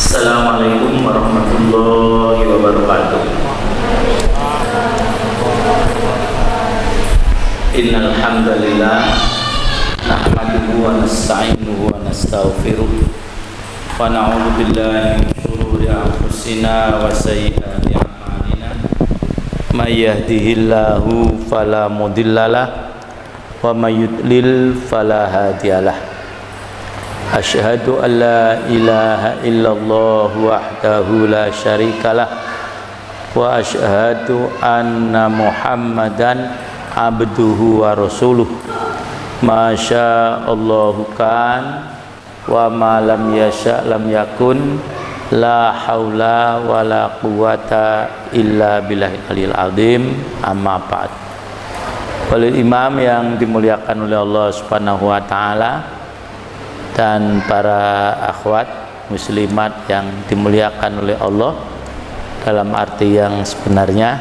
Assalamualaikum warahmatullahi wabarakatuh. Innal hamdalillah nahmaduhu wa nasta'inuhu wa nastaghfiruh wa na'udzu billahi min shururi anfusina wa sayyiati a'malina may yahdihillahu fala mudhillalah wa may yudlil fala hadiyalah. Asyhadu an la ilaha illallah wahdahu la syarikalah wa asyhadu anna Muhammadan abduhu wa rasuluh. Masya Allahu kan wa ma lam yasha lam yakun, la haula wa la quwata illa billahil aliyil azim. Amma ba'd. Walil imam yang dimuliakan oleh Allah Subhanahu wa taala dan para akhwat muslimat yang dimuliakan oleh Allah dalam arti yang sebenarnya,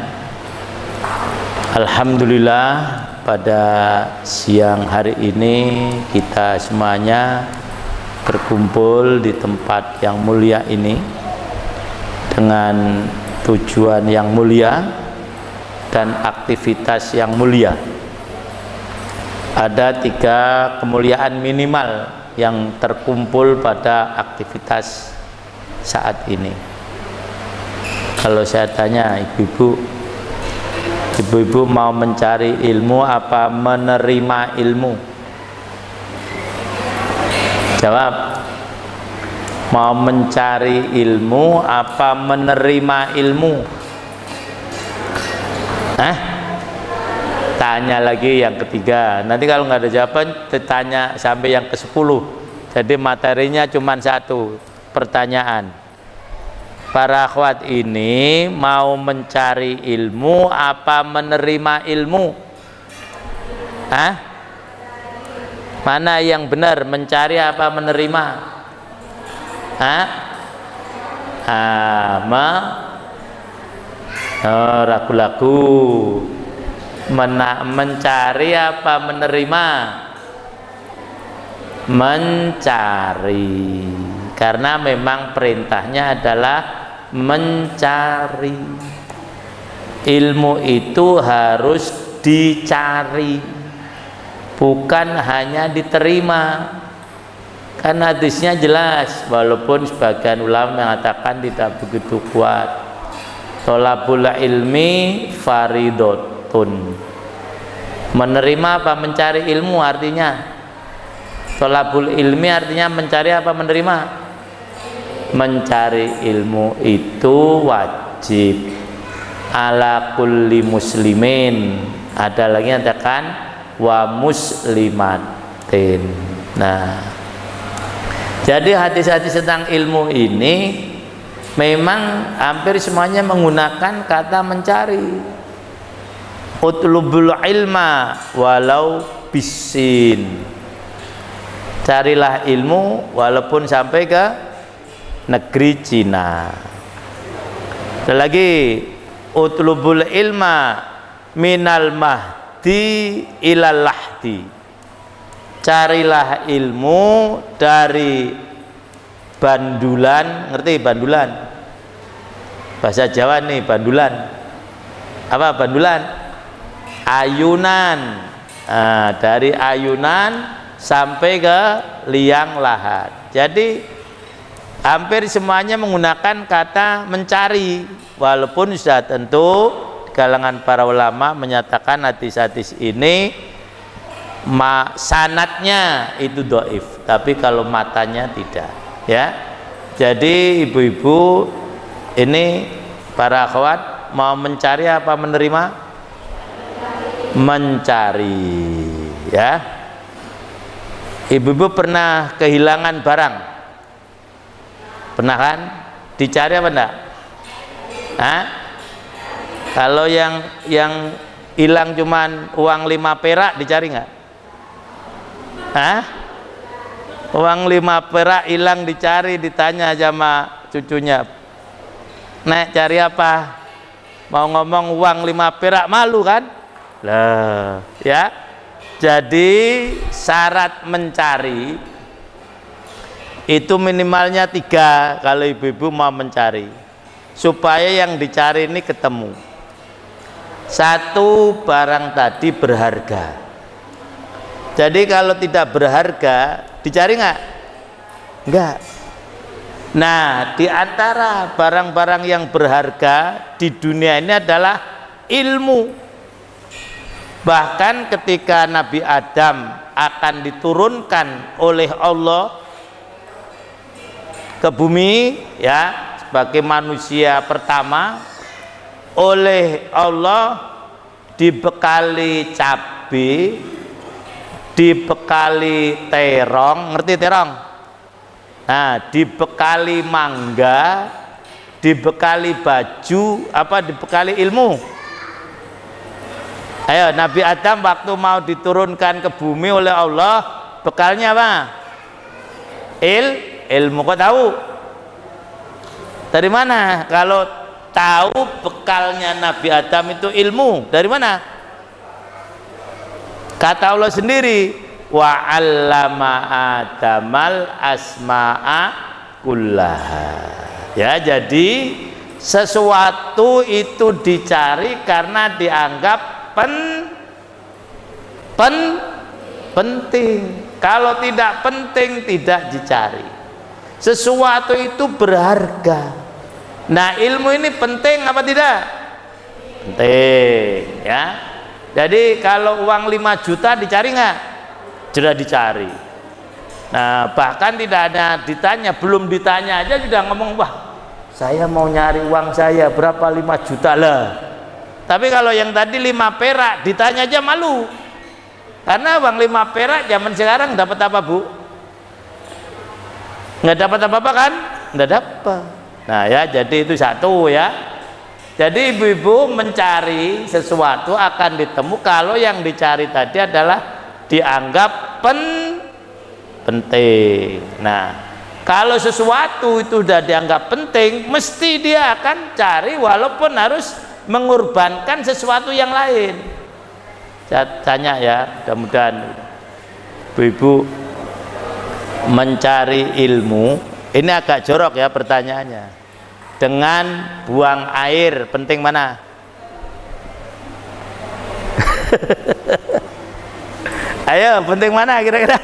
alhamdulillah pada siang hari ini kita semuanya berkumpul di tempat yang mulia ini dengan tujuan yang mulia dan aktivitas yang mulia. Ada 3 kemuliaan minimal yang terkumpul pada aktivitas saat ini. Kalau saya tanya ibu-ibu mau mencari ilmu apa menerima ilmu? Jawab. Mau mencari ilmu apa menerima ilmu? Tanya lagi yang ketiga. Nanti kalau nggak ada jawaban, tanya sampai yang ke-10. Jadi materinya cuma 1 pertanyaan. Para akhwat ini mau mencari ilmu apa menerima ilmu? Mana yang benar, mencari apa menerima? Ragu-ragu. Mencari apa menerima? Mencari, karena memang perintahnya adalah mencari. Ilmu itu harus dicari, bukan hanya diterima. Kan hadisnya jelas, walaupun sebagian ulama mengatakan tidak begitu kuat. Thalabul ilmi faridot. Menerima apa mencari ilmu artinya? Thalabul ilmi artinya mencari apa menerima? Mencari ilmu itu wajib ala kulli muslimin. Ada lagi yang katakan wa muslimatin. Nah, jadi hadis-hadis tentang ilmu ini memang hampir semuanya menggunakan kata mencari. Utlubul ilma walau bisin. Carilah ilmu walaupun sampai ke negeri Cina. Ada lagi, utlubul ilma minal mahdi ilal lahdi. Carilah ilmu dari bandulan. Ngerti bandulan? Bahasa Jawa nih, bandulan. Apa bandulan? Ayunan. Dari ayunan sampai ke liang lahat. Jadi hampir semuanya menggunakan kata mencari, walaupun sudah tentu kalangan para ulama menyatakan hadis-hadis ini sanadnya itu dhaif, tapi kalau matanya tidak, ya. Jadi ibu-ibu ini, para akhwat, mau mencari apa menerima? Mencari, ya. Ibu-ibu pernah kehilangan barang? Pernah kan? Dicari apa enggak? Kalau yang hilang cuman uang 5 perak dicari enggak? Uang 5 perak hilang dicari, ditanya sama cucunya, "Nek, cari apa?" Mau ngomong uang 5 perak, malu kan? Lah, ya. Jadi syarat mencari itu minimalnya 3 kalau ibu-ibu mau mencari, supaya yang dicari ini ketemu. 1, barang tadi berharga. Jadi kalau tidak berharga dicari nggak? Enggak. Nah, di antara barang-barang yang berharga di dunia ini adalah ilmu. Bahkan ketika Nabi Adam akan diturunkan oleh Allah ke bumi, ya, sebagai manusia pertama, oleh Allah dibekali cabai, dibekali terong, ngerti terong? Nah, dibekali mangga, dibekali baju, apa, dibekali ilmu. Ayo, Nabi Adam waktu mau diturunkan ke bumi oleh Allah, bekalnya apa? Ilmu. Kau tahu? Dari mana? Kalau tahu bekalnya Nabi Adam itu ilmu, dari mana? Kata Allah sendiri, wa 'allama Adamal asma'a kullaha. Ya, jadi sesuatu itu dicari karena dianggap penting. Kalau tidak penting tidak dicari. Sesuatu itu berharga. Nah, ilmu ini penting apa tidak? Penting, ya. Jadi kalau uang 5 juta dicari nggak? Sudah dicari. Nah, bahkan tidak ada ditanya, belum ditanya aja sudah ngomong, wah, saya mau nyari uang saya berapa, 5 juta lah. Tapi kalau yang tadi 5 perak ditanya aja malu. Karena uang 5 perak zaman sekarang dapat apa, Bu? Nggak dapat apa-apa kan? Nggak dapat. Nah, ya, jadi itu satu, ya. Jadi ibu-ibu mencari sesuatu akan ditemu kalau yang dicari tadi adalah dianggap penting. Nah, kalau sesuatu itu sudah dianggap penting, mesti dia akan cari walaupun harus mengorbankan sesuatu yang lain. Saya tanya, ya, mudah-mudahan ibu-ibu mencari ilmu ini agak jorok, ya, pertanyaannya. Dengan buang air, penting mana? Ayo, penting mana kira-kira?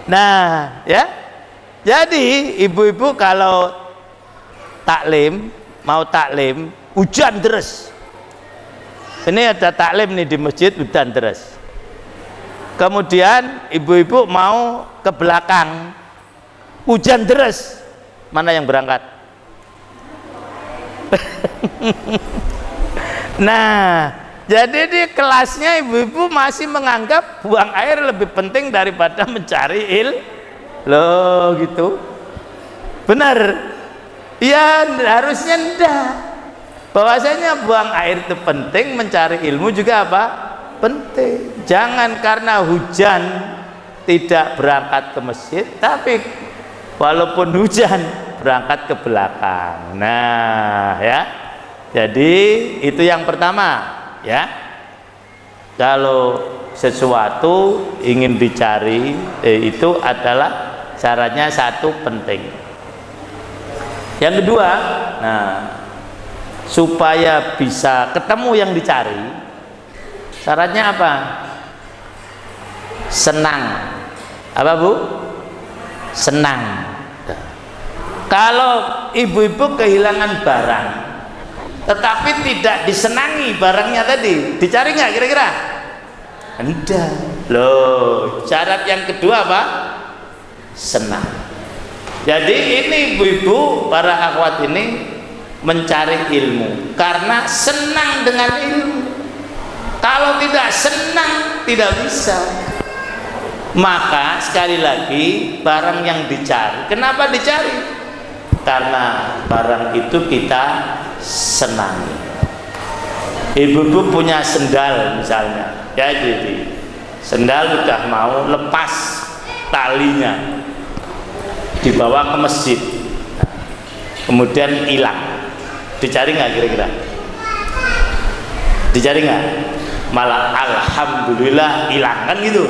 Nah, ya. Jadi ibu-ibu kalau mau taklim, hujan deras. Ini ada taklim nih di masjid, hujan deras. Kemudian ibu-ibu mau ke belakang, hujan deras. Mana yang berangkat? Nah, jadi di kelasnya ibu-ibu masih menganggap buang air lebih penting daripada mencari loh, gitu. Benar? Ya, harusnya enggak. Bahwasanya buang air itu penting, mencari ilmu juga apa? Penting. Jangan karena hujan tidak berangkat ke masjid, tapi walaupun hujan berangkat ke belakang. Nah, ya. Jadi itu yang pertama, ya. Kalau sesuatu ingin dicari, itu adalah syaratnya 1 penting. Yang kedua, nah, supaya bisa ketemu yang dicari, syaratnya apa? Senang. Apa, Bu? Senang. Kalau ibu-ibu kehilangan barang tetapi tidak disenangi barangnya tadi, dicari nggak kira-kira? Enggak. Loh, syarat yang kedua apa? Senang. Jadi ini ibu-ibu, para akhwat ini mencari ilmu karena senang dengan ilmu. Kalau tidak senang tidak bisa. Maka sekali lagi, barang yang dicari, kenapa dicari? Karena barang itu kita senangi. Ibu-ibu punya sendal misalnya, ya, jadi sendal sudah mau lepas talinya, dibawa ke masjid, kemudian hilang, dicari nggak kira-kira? Dicari nggak? Malah alhamdulillah hilang, kan gitu.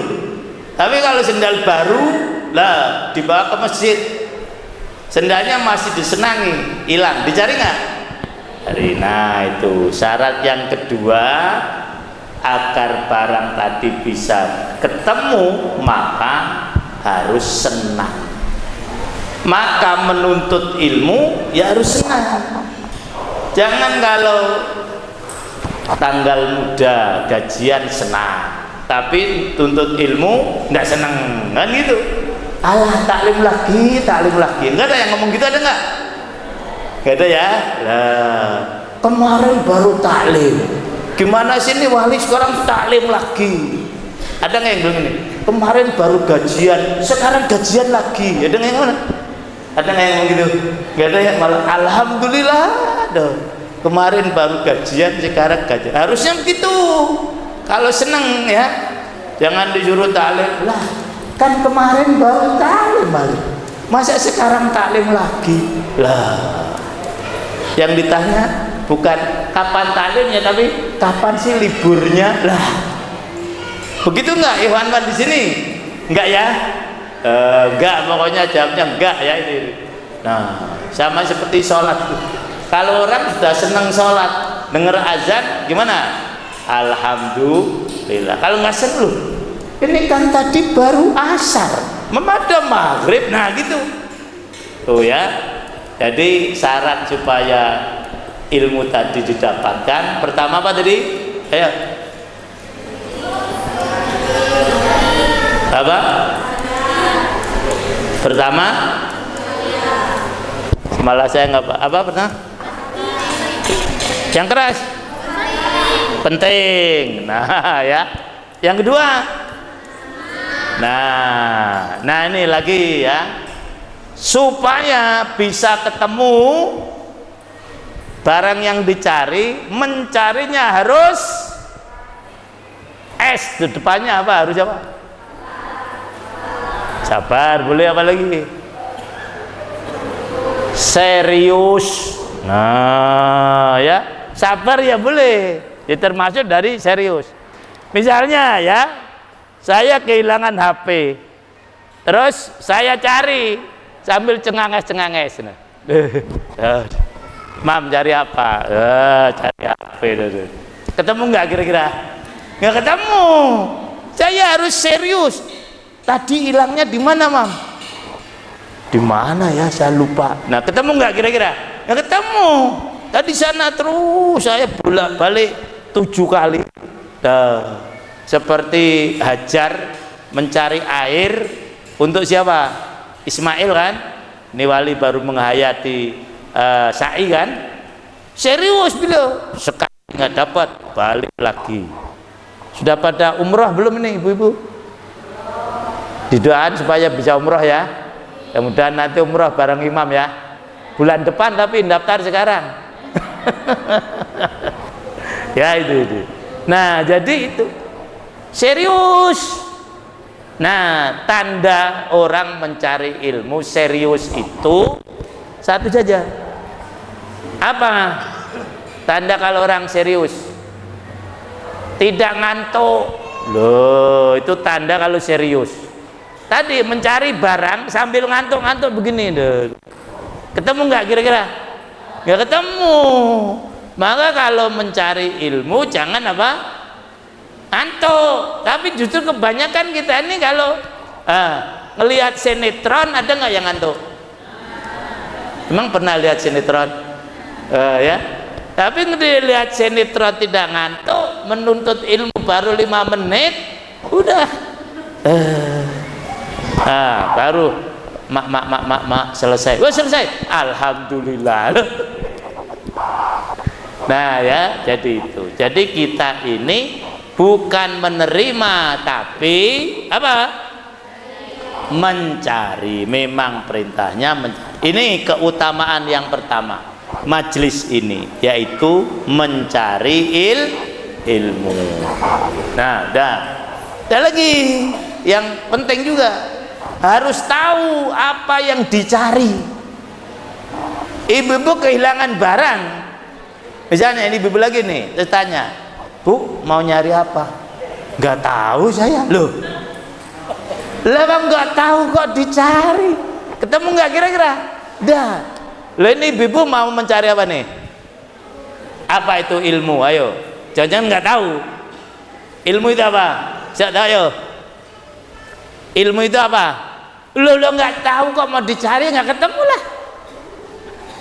Tapi kalau sendal baru lah dibawa ke masjid, sendalnya masih disenangi, hilang, dicari nggak? Nah itu syarat yang kedua, agar barang tadi bisa ketemu maka harus senang. Maka menuntut ilmu ya harus senang. Jangan kalau tanggal muda gajian senang, tapi tuntut ilmu nggak senang, kan gitu. Alah taklim lagi, nggak ada yang ngomong gitu, ada nggak? Nggak ada ya. Lah kemarin baru taklim, gimana sih ini wali sekarang taklim lagi? Ada nggak yang bilang ini? Kemarin baru gajian, sekarang gajian lagi. Ada nggak yang mana? Ada nggak yang ngomong gitu? Nggak ada ya, malah alhamdulillah dong. Kemarin baru gajian, sekarang gajian. Harusnya begitu. Kalau seneng ya, jangan disuruh taklim. Lah, kan kemarin baru taklim balik. Masa sekarang taklim lagi? Lah, yang ditanya bukan kapan taklimnya, tapi kapan sih liburnya? Lah, begitu nggak Ikhwan di sini? Enggak ya? Enggak, pokoknya jawabnya enggak ya ini. Nah, sama seperti sholat. Kalau orang sudah senang sholat, dengar azan, gimana? Alhamdulillah. Kalau nggak seru, ini kan tadi baru asar, memadam maghrib, nah gitu. Tuh ya. Jadi syarat supaya ilmu tadi didapatkan, pertama apa tadi? Ayo. Apa? Pertama, malah saya nggak apa pernah? Yang keras, penting. Nah ya, yang kedua, nah ini lagi ya, supaya bisa ketemu barang yang dicari, mencarinya harus S di depannya apa? Harus apa? Sabar, boleh apa lagi? Serius. Nah ya, sabar ya boleh, ya termasuk dari serius. Misalnya ya, saya kehilangan HP, terus saya cari sambil cenganges. Nah. Mam, cari apa? Cari HP. Ketemu nggak kira-kira? Nggak ketemu. Saya harus serius. Tadi hilangnya di mana, Mam? Di mana ya? Saya lupa. Nah, ketemu nggak kira-kira? Nggak ketemu. Tadi sana terus saya bolak-balik 7 kali. Nah, seperti Hajar mencari air untuk siapa? Ismail kan? Ini wali baru menghayati Sa'i kan? Serius beliau. Sekali nggak dapat, balik lagi. Sudah pada umrah belum ini ibu-ibu? Didoakan supaya bisa umroh ya. Kemudian nanti umroh bareng imam ya. Bulan depan tapi daftar sekarang. Ya itu. Nah jadi itu serius. Nah tanda orang mencari ilmu serius itu satu saja. Apa tanda kalau orang serius? Tidak ngantuk. Loh itu tanda kalau serius. Tadi mencari barang sambil ngantuk-ngantuk begini. Ketemu nggak kira-kira? Nggak ketemu. Maka kalau mencari ilmu jangan apa? Ngantuk. Tapi justru kebanyakan kita ini kalau ngelihat sinetron, ada nggak yang ngantuk? Emang pernah lihat sinetron? Ya. Tapi ngelihat sinetron tidak ngantuk, menuntut ilmu baru 5 menit, udah. Baru mak selesai. Wah selesai. Alhamdulillah. Nah ya, jadi itu. Jadi kita ini bukan menerima tapi apa? Mencari. Memang perintahnya mencari. Ini keutamaan yang pertama majlis ini, yaitu mencari ilmu. Nah, ada lagi yang penting juga. Harus tahu apa yang dicari. Ibu-ibu kehilangan barang, misalnya ini ibu lagi nih, saya tanya, Bu mau nyari apa? Nggak tahu saya. Loh, Lah kan nggak tahu kok dicari. Ketemu nggak kira-kira? Dah. Lah ini ibu mau mencari apa nih? Apa itu ilmu? Ayo. Jangan-jangan nggak tahu. Ilmu itu apa? Siapa tahu ayo. Ilmu itu apa? Lo nggak tahu kok mau dicari nggak ketemu lah.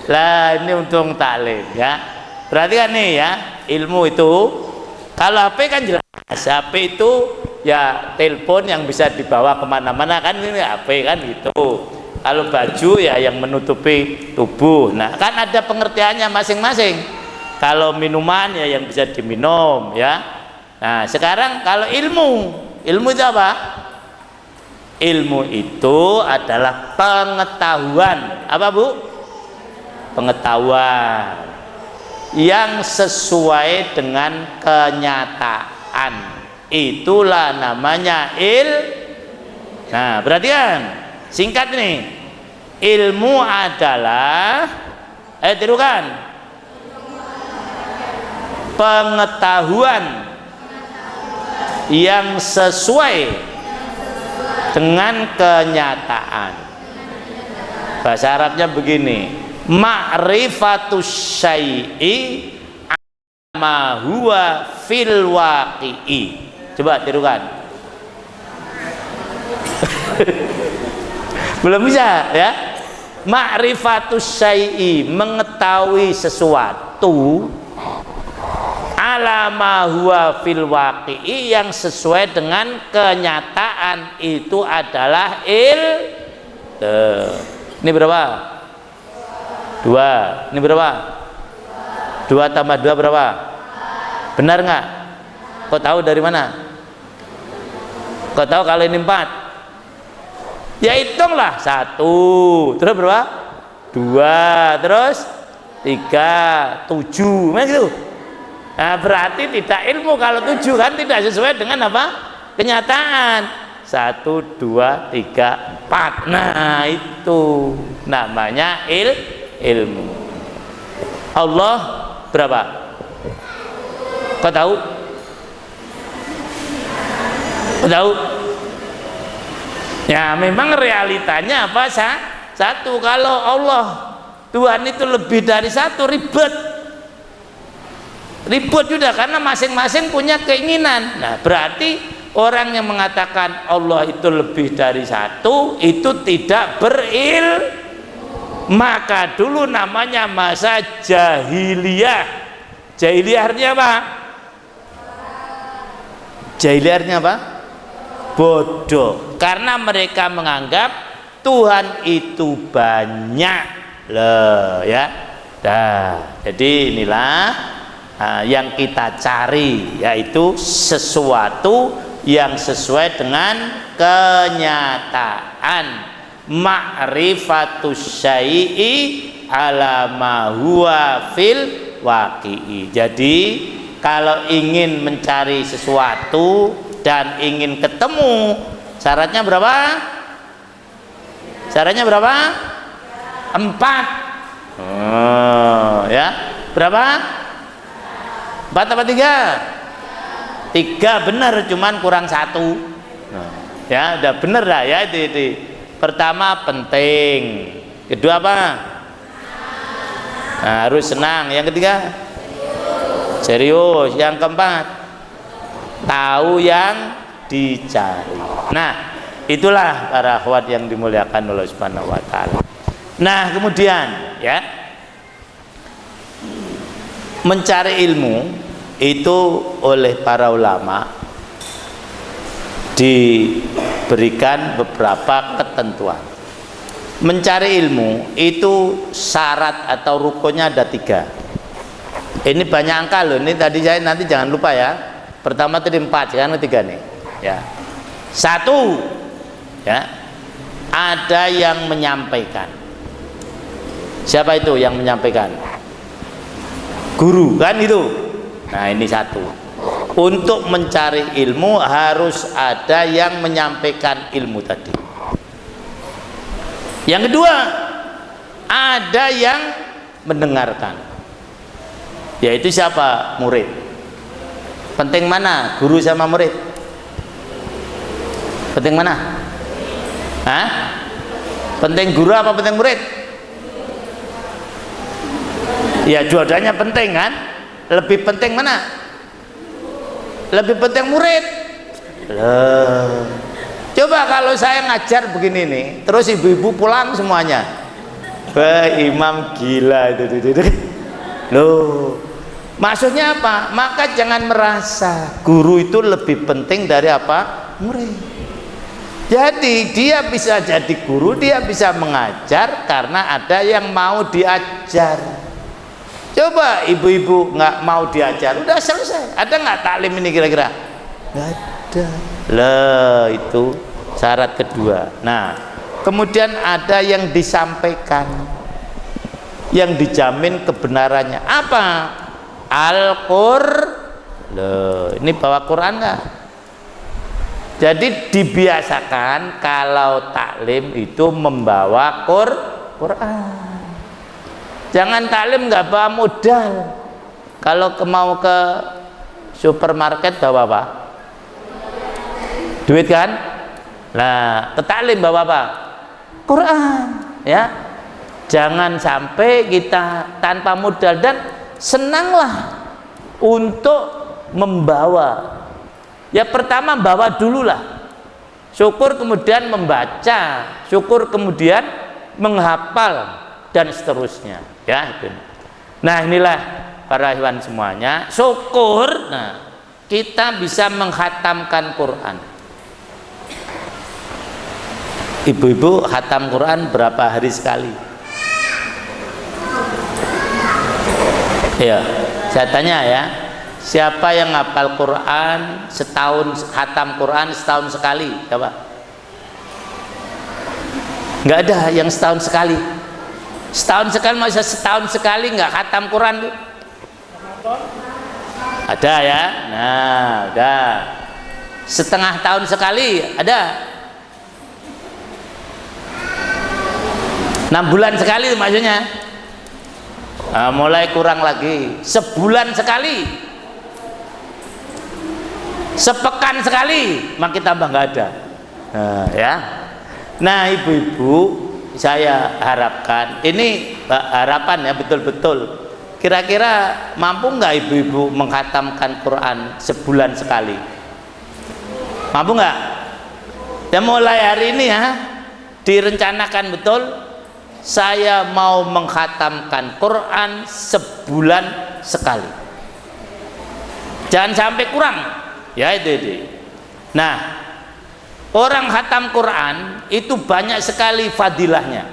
Lah ini untung taklim ya. Perhatikan nih ya, ilmu itu kalau HP kan jelas. HP itu ya telepon yang bisa dibawa kemana-mana kan, ini HP kan gitu. Kalau baju ya yang menutupi tubuh. Nah kan ada pengertiannya masing-masing. Kalau minuman ya yang bisa diminum ya. Nah sekarang kalau ilmu itu apa? Ilmu itu adalah pengetahuan. Apa Bu? Pengetahuan yang sesuai dengan kenyataan, itulah namanya Nah perhatikan, singkat nih, ilmu adalah tirukan, pengetahuan yang sesuai dengan kenyataan. Bahasa Arabnya begini, ma'rifatus syai'i ma huwa fil waqi'i. Coba tirukan. Belum bisa ya. Ma'rifatus syai'i, mengetahui sesuatu, ala ma huwa fil waqi'i, yang sesuai dengan kenyataan, itu adalah Ini berapa? 2. Ini berapa? 2 tambah 2 berapa? Benar nggak? Kau tahu dari mana? Kau tahu kalau ini 4? Ya hitunglah. 1, terus berapa? 2, terus 3, 7, memang gitu. Nah berarti tidak ilmu kalau 7 kan tidak sesuai dengan apa? Kenyataan. 1, 2, 3, 4. Nah itu namanya ilmu. Allah berapa? Kau tahu? Kau tahu? Ya memang realitanya apa? 1. Kalau Allah Tuhan itu lebih dari 1, ribet sudah, karena masing-masing punya keinginan. Nah berarti orang yang mengatakan Allah itu lebih dari 1 itu tidak maka dulu namanya masa jahiliyah. Jahiliyah artinya apa? Jahiliyah artinya apa? Bodoh, karena mereka menganggap Tuhan itu banyak loh ya. Jadi inilah yang kita cari, yaitu sesuatu yang sesuai dengan kenyataan. Ma'rifatus syai'i ala ma huwa fil waqi'i. Jadi kalau ingin mencari sesuatu dan ingin ketemu, syaratnya berapa? Syaratnya berapa? 4. Ya. Berapa? 4 apa 3? 3 benar, cuman kurang 1. Ya, udah bener lah ya itu. Pertama penting, kedua apa? Nah, harus senang. Yang ketiga serius. Yang keempat tahu yang dicari. Nah itulah para akhwat yang dimuliakan Allah Subhanahu wa ta'ala. Nah kemudian ya, mencari ilmu itu oleh para ulama diberikan beberapa ketentuan. Mencari ilmu itu syarat atau rukunnya ada 3. Ini banyak angka loh, ini tadi saya nanti jangan lupa ya. Pertama tadi 4, sekarang 3 nih ya. 1 ya, ada yang menyampaikan. Siapa itu yang menyampaikan? Guru kan itu. Nah ini 1. Untuk mencari ilmu harus ada yang menyampaikan ilmu tadi. Yang kedua, ada yang mendengarkan. Yaitu siapa? Murid. Penting mana? Guru sama murid? Penting mana? Hah? Penting guru apa penting murid? Ya dua-duanya penting kan? Lebih penting mana? Lebih penting murid. Loh. Coba kalau saya ngajar begini nih, terus ibu-ibu pulang semuanya. Wah, imam gila itu. Loh. Maksudnya apa? Maka jangan merasa guru itu lebih penting dari apa? Murid. Jadi dia bisa jadi guru, dia bisa mengajar karena ada yang mau diajar. Coba ibu-ibu nggak mau diajar, udah selesai. Ada nggak taklim ini kira-kira? Nggak ada. Lah itu syarat kedua. Nah, kemudian ada yang disampaikan, yang dijamin kebenarannya. Apa? Al-Qur'an. Ini bawa Quran nggak? Jadi dibiasakan kalau taklim itu membawa Quran. Jangan taklim nggak bawa modal. Kalau mau ke supermarket bawa apa? Duit kan? Nah, ke taklim bawa apa? Quran, ya. Jangan sampai kita tanpa modal, dan senanglah untuk membawa. Ya pertama bawa dululah. Syukur kemudian membaca, syukur kemudian menghafal dan seterusnya. Ya, itu. Nah, inilah para ikhwan semuanya, syukur kita bisa menghatamkan Quran. Ibu-ibu khatam Quran berapa hari sekali? Ya, saya tanya ya, siapa yang ngapal Quran setahun, khatam Quran setahun sekali? Coba. Nggak ada yang setahun sekali. Setahun sekali, masa setahun sekali nggak khatam Quran tuh? Ada ya? Nah, udah. Setengah tahun sekali ada. 6 bulan sekali maksudnya. Nah, mulai kurang lagi. Sebulan sekali. Sepekan sekali, makin tambah nggak ada. Nah, ya. Nah, ibu-ibu, saya harapkan ini harapan ya, betul-betul. Kira-kira mampu nggak ibu-ibu menghatamkan Quran sebulan sekali? Mampu nggak? Ya mulai hari ini ya, direncanakan betul. Saya mau menghatamkan Quran sebulan sekali. Jangan sampai kurang. Ya itu. Nah, orang khatam Quran itu banyak sekali fadilahnya.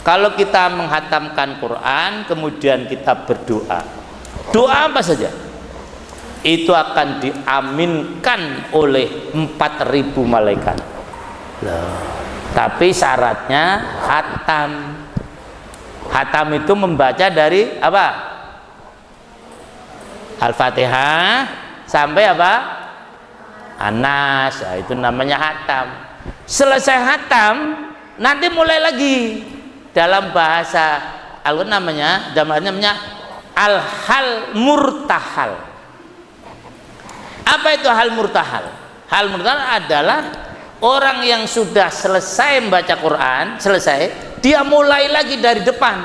Kalau kita menghatamkan Quran, kemudian kita berdoa. Doa apa saja? Itu akan diaminkan oleh 4.000 malaikat. Loh. Tapi syaratnya khatam. Khatam itu membaca dari apa? Al-Fatihah sampai apa? Anas. Nah, itu namanya khatam. Selesai khatam, nanti mulai lagi. Dalam bahasa Al-Quran namanya al-hal murtahal. Apa itu hal murtahal? Hal murtahal adalah orang yang sudah selesai membaca Quran, selesai, dia mulai lagi dari depan.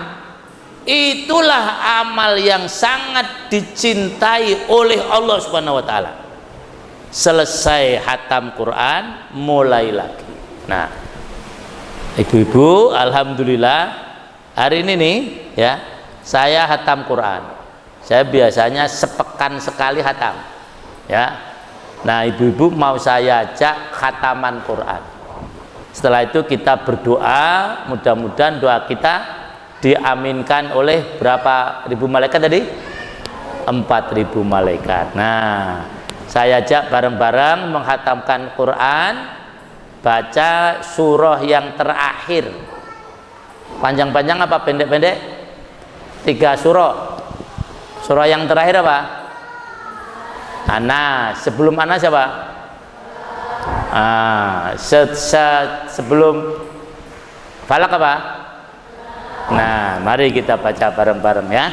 Itulah amal yang sangat dicintai oleh Allah Subhanahu wa taala. Selesai khatam Quran, mulai lagi. Nah, ibu-ibu, alhamdulillah hari ini nih ya, saya khatam Quran. Saya biasanya sepekan sekali khatam. Ya. Nah, ibu-ibu mau saya ajak khataman Quran. Setelah itu kita berdoa, mudah-mudahan doa kita diaminkan oleh berapa ribu malaikat tadi? 4.000 malaikat. Nah, saya ajak bareng-bareng menghatamkan Quran, baca surah yang terakhir. Panjang-panjang apa pendek-pendek? 3 surah. Surah yang terakhir apa? Anas. Sebelum Anas siapa? Sebelum Falak apa? Nah, mari kita baca bareng-bareng ya.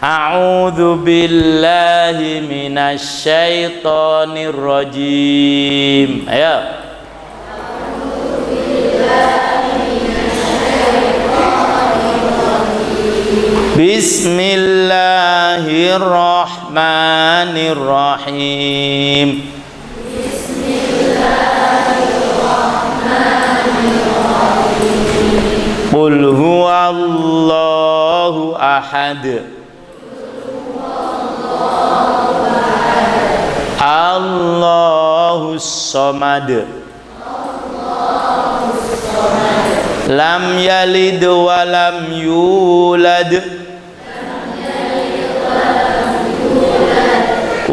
A'udzu billahi minasy syaithanir rajim. Ayo. Bismillahirrahmanirrahim. Qul huwallahu ahad. Allahus samad. Lam yalid wa lam yulad.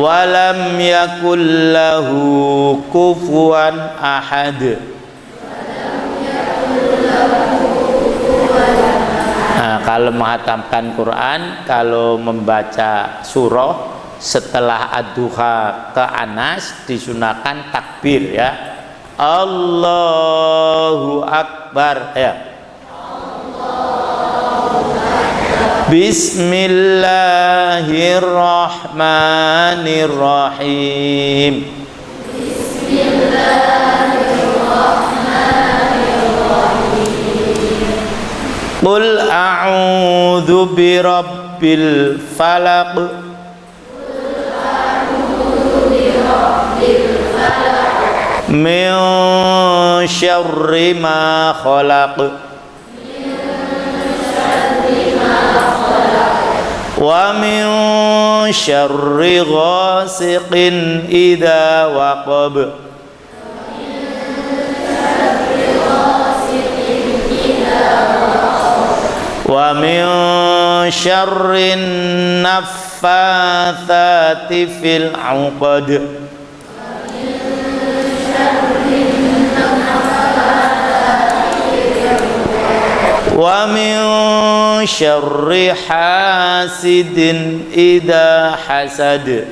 Wa lam yakul lahu kufuwan ahad. Nah, kalau menghatamkan Quran, kalau membaca surah setelah ad-duha ke Anas disunahkan takbir ya. Allahu Akbar ya. Bismillahirrahmanirrahim. Qul a'udzu birabbil falaq. Min syarri ma khalaq. Wa min syarri ghasiqin idza waqab. Wa min syarrin naffatsati fil 'uqad. Wa min syarri hasidin idza hasad.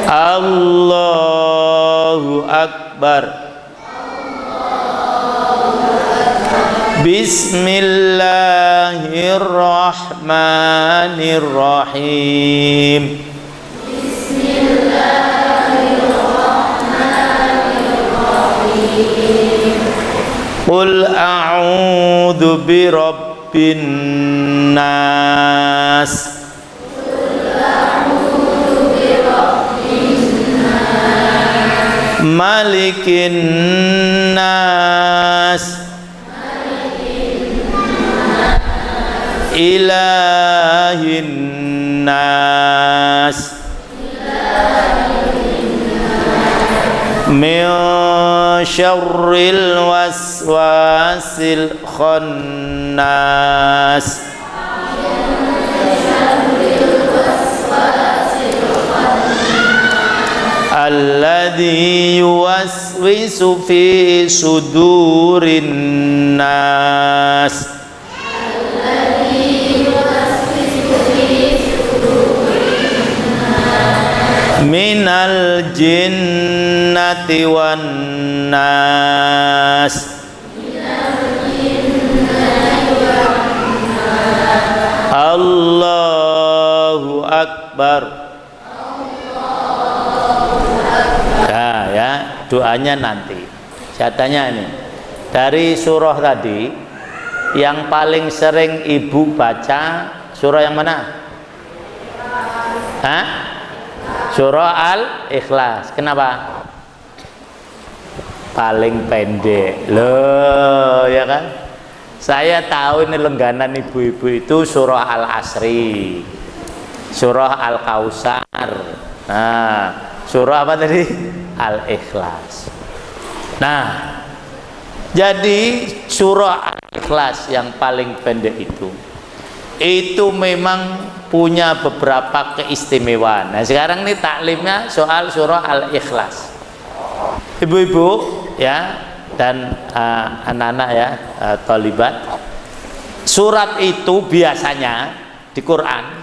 Allahu Akbar. Bismillahirrahmanirrahim. Qul a'udzu birabbin nas. Malikin nas. Ilahin nas. Min syarril waswasil khannas. Alladzi yuwaswisu fi sudurin nas. Minal jinnati wan nas. Allahu Akbar. Nah, ya, doanya nanti. Saya tanya ini, dari surah tadi yang paling sering ibu baca surah yang mana? Hah? Surah Al-Ikhlas. Kenapa? Paling pendek. Loh, ya kan? Saya tahu ini lengganan ibu-ibu itu surah Al-Asri, surah Al-Kausar. Nah, surah apa tadi? Al-Ikhlas. Nah, jadi surah Al-Ikhlas yang paling pendek itu memang punya beberapa keistimewaan. Nah, sekarang ini taklimnya soal surah Al-Ikhlas. Ibu-ibu ya dan anak-anak ya, thalibat. Surat itu biasanya di Quran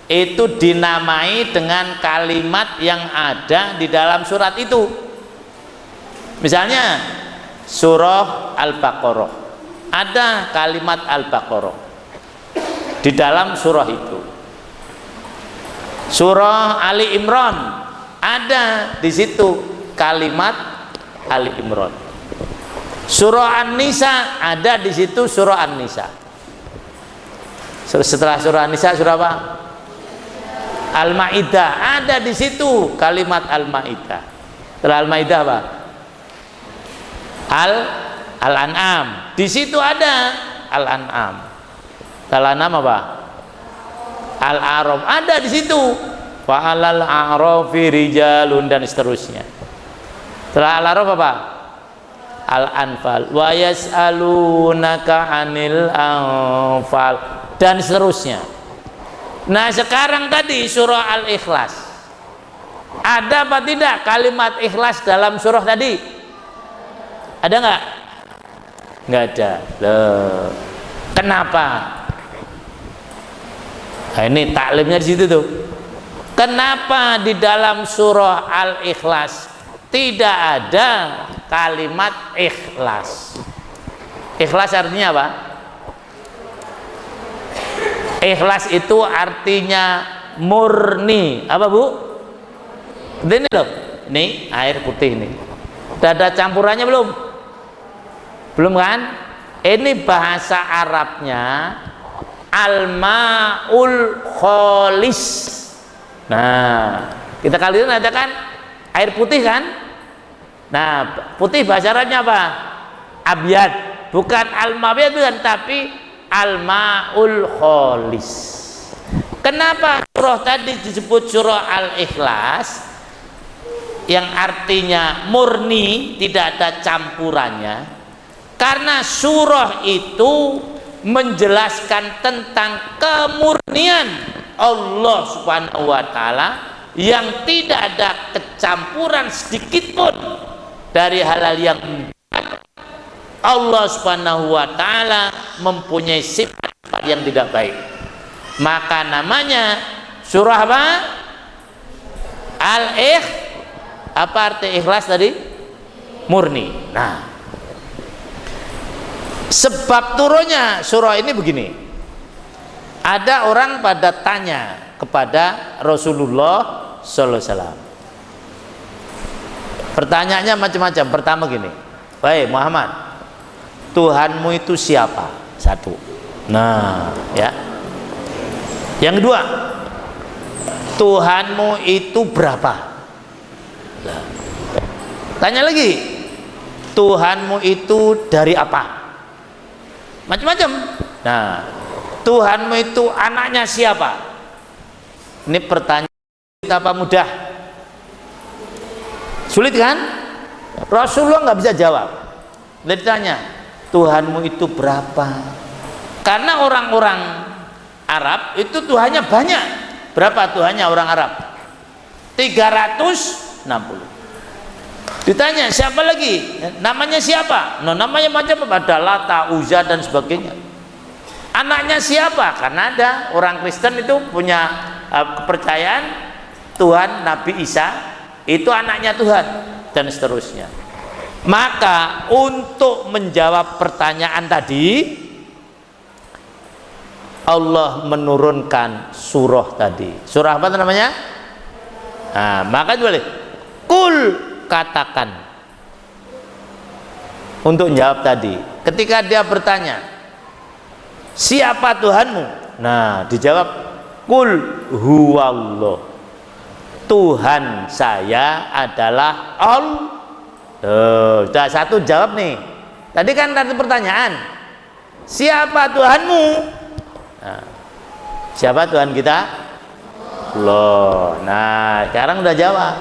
itu dinamai dengan kalimat yang ada di dalam surat itu. Misalnya surah Al-Baqarah, ada kalimat Al-Baqarah di dalam surah itu. Surah Ali Imran ada di situ kalimat Ali Imran. Surah An-Nisa ada di situ surah An-Nisa. Setelah surah An-Nisa surah apa? Al-Maidah ada di situ kalimat Al-Maidah. Setelah Al-Maidah apa? Al-An'am. Di situ ada Al-An'am. Al-An'am apa? Al-A'raf ada di situ. Wa alal a'rafi rijalun dan seterusnya. Setelah Al-A'raf apa? Al-Anfal. Wa yas'alunaka 'anil anfal dan seterusnya. Nah, sekarang tadi surah Al-Ikhlas. Ada apa tidak kalimat ikhlas dalam surah tadi? Ada nggak? Nggak ada. Loh. Kenapa? Nah, ini taklimnya di situ tuh. Kenapa di dalam surah Al-Ikhlas tidak ada kalimat ikhlas? Ikhlas artinya apa? Ikhlas itu artinya murni. Apa Bu? Ini loh, ini air putih ini. Udah ada campurannya belum? Belum kan? Ini bahasa Arabnya al-ma'ul kholis. Nah, kita kali ini ada kan air putih kan? Nah, putih bahasa Arabnya apa? Abyad. Bukan al-ma'byad bukan, tapi al-ma'ul kholis. Kenapa surah tadi disebut surah Al-Ikhlas yang artinya murni, tidak ada campurannya? Karena surah itu menjelaskan tentang kemurnian Allah Subhanahu wa taala yang tidak ada kecampuran sedikit pun dari hal-hal yang Allah Subhanahu wa taala mempunyai sifat yang tidak baik. Maka namanya surah apa? Apa arti ikhlas tadi? Murni. Nah, sebab turunnya surah ini begini. Ada orang pada tanya kepada Rasulullah sallallahu alaihi wasallam. Pertanyaannya macam-macam. Pertama gini, baik Muhammad, Tuhanmu itu siapa? Satu. Nah, ya. Yang kedua, Tuhanmu itu berapa? Nah. Tanya lagi, Tuhanmu itu dari apa? Macam-macam. Nah, Tuhanmu itu anaknya siapa? Ini pertanyaan apa mudah? Sulit kan? Rasulullah nggak bisa jawab. Ditanya, Tuhanmu itu berapa? Karena orang-orang Arab itu Tuhannya banyak. Berapa Tuhannya orang Arab? 360. Ditanya siapa lagi? Namanya siapa? Nah, namanya macam apa? Ada Lata, Uzza dan sebagainya. Anaknya siapa? Karena ada orang Kristen itu punya kepercayaan Tuhan Nabi Isa itu anaknya Tuhan dan seterusnya. Maka untuk menjawab pertanyaan tadi, Allah menurunkan surah tadi. Surah apa namanya? Nah, maka boleh kul, katakan untuk menjawab tadi. Ketika dia bertanya, siapa Tuhanmu? Nah, dijawab kul huwallah. Tuhan saya adalah Allah. Sudah satu jawab nih. Tadi kan tadi pertanyaan, siapa Tuhanmu? Nah, siapa Tuhan kita? Allah. Nah, sekarang udah jawab.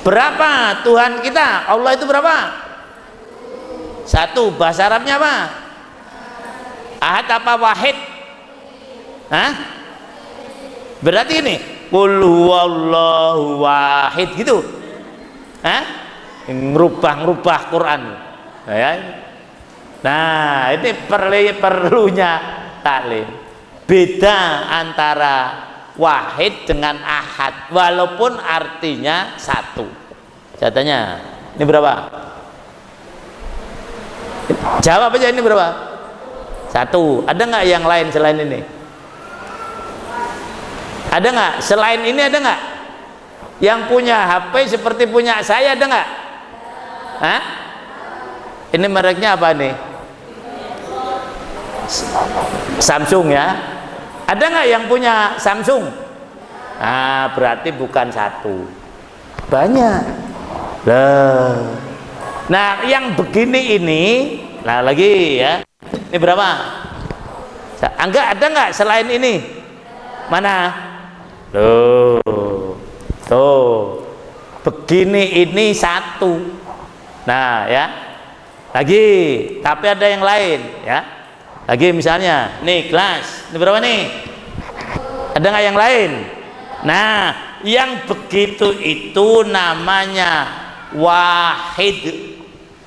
Berapa Tuhan kita? Allah itu berapa? Satu. Bahasa Arabnya apa? Ahad apa wahid? Hah? Berarti ini qul huwallahu wahid gitu. Hah? Ngerubah-ngerubah Quran. Nah, ini perlunya taklim. Beda antara wahid dengan ahad, walaupun artinya satu. Katanya, ini berapa? Jawab aja, ini berapa? Satu. Ada nggak yang lain selain ini? Ada nggak? Selain ini ada nggak? Yang punya HP seperti punya saya ada nggak? Hah? Ini mereknya apa nih? Samsung ya. Ada nggak yang punya Samsung? Nah, berarti bukan satu, banyak. Nah, yang begini ini, nah lagi ya. Ini berapa? Enggak, ada nggak selain ini? Mana? Tuh, begini ini satu. Nah ya, lagi, tapi ada yang lain ya. Lagi misalnya, nih gelas, ini berapa nih? Ada nggak yang lain? Nah, yang begitu itu namanya wahid.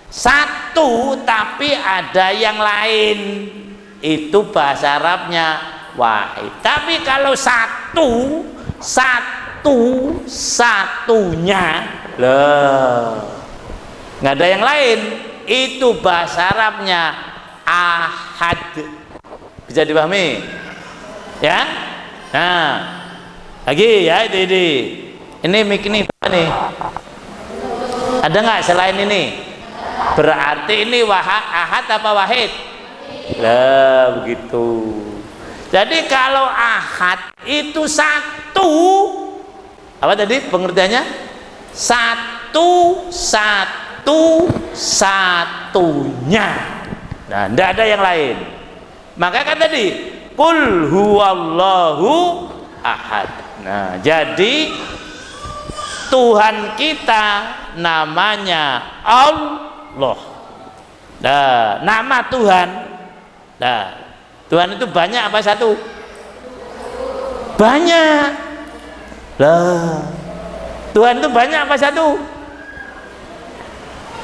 Satu tapi ada yang lain. Itu bahasa Arabnya wahid. Tapi kalau satunya loh, nggak ada yang lain, itu bahasa Arabnya ahad. Bisa dipahami ya? Nah lagi ya, ini mic ini apa nih? Ada nggak selain ini? Berarti ini ahad apa wahid? Lah begitu. Jadi kalau ahad itu satu, apa tadi pengertiannya? Satunya. Nah, tidak ada yang lain. Maka kan tadi qul huwallahu ahad. Nah, jadi Tuhan kita namanya Allah. Nah, nama Tuhan. Nah, Tuhan itu banyak apa satu? Banyak. Lah, Tuhan itu banyak apa satu?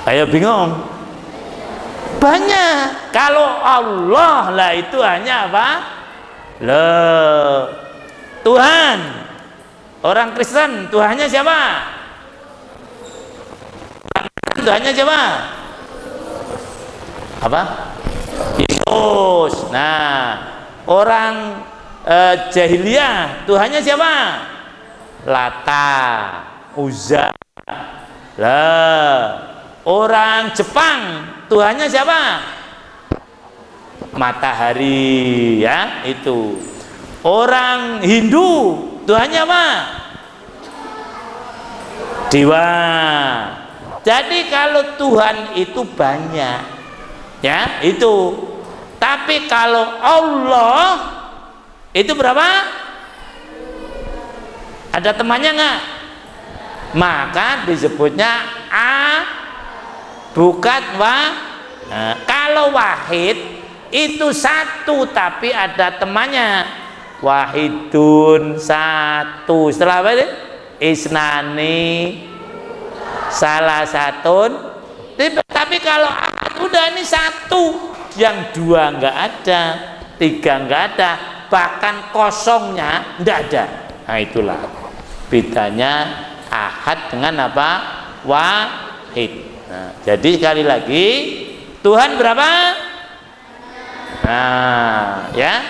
Ayo bingung. Banyak. Kalau Allah lah itu hanya apa? Lah, Tuhan. Orang Kristen Tuhannya siapa? Tuhannya siapa? Apa? Yesus. Nah, orang jahiliyah Tuhannya siapa? Lata, Uzza. Lah, orang Jepang Tuhannya siapa? Matahari, ya, itu. Orang Hindu Tuhannya apa? Dewa. Jadi kalau Tuhan itu banyak, ya, itu. Tapi kalau Allah itu berapa? Ada temannya nggak? Maka disebutnya bukan Nah, kalau wahid itu satu tapi ada temannya. Wahidun, satu. Setelah apa itu? Isnani, salah satu. Tapi kalau udah ini satu, yang dua nggak ada, tiga nggak ada, bahkan kosongnya nggak ada. Nah, itulah bedanya ahad dengan apa? Wahid. Nah, jadi sekali lagi, Tuhan berapa? Nah, ya.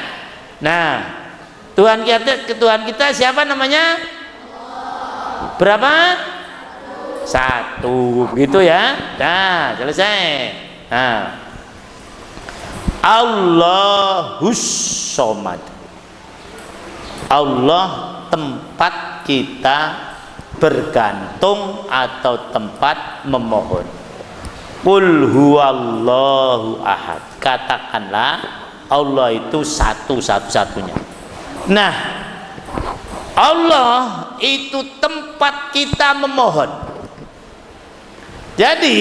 Nah, Tuhan kita siapa namanya? Berapa? Satu, begitu ya. Nah, selesai. Nah, Allahus Somad. Allah tempat kita bergantung atau tempat memohon. Qul huwallahu ahad. Katakanlah Allah itu satu-satunya. Nah, Allah itu tempat kita memohon. Jadi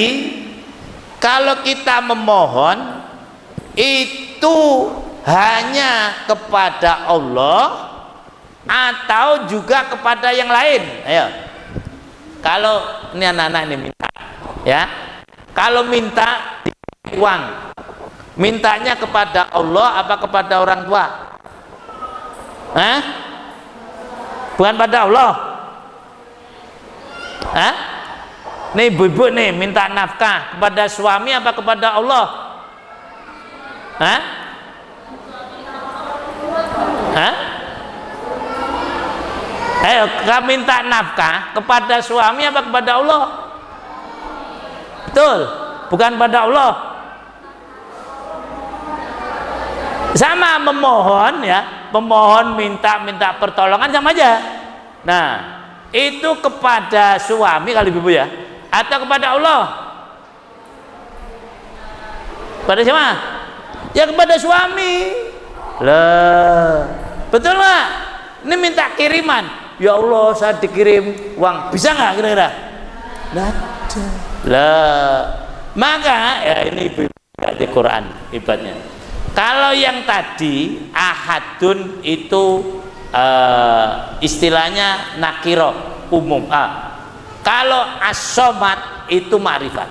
kalau kita memohon itu hanya kepada Allah atau juga kepada yang lain. Ayo, kalau ini anak-anak ini minta, ya, kalau minta uang, mintanya kepada Allah apa kepada orang tua? Hah? Bukan pada Allah. Hah? Nih ibu-ibu nih minta nafkah kepada suami apa kepada Allah? Hah? Hah? Ayo, kamu minta nafkah kepada suami apa kepada Allah? Betul? bukan pada Allah. Sama memohon ya, memohon minta pertolongan sama aja. Nah, itu kepada suami kali ibu ya, atau kepada Allah? Pada siapa? Ya kepada suami. Lah, betul nggak? Ini minta kiriman. Ya Allah, saya dikirim uang, bisa nggak kira-kira? Nggak ada. Lah, maka ya ini ibu di Quran ibaratnya. Kalau yang tadi ahadun itu istilahnya nakiro umum. Kalau as-somad itu ma'rifat.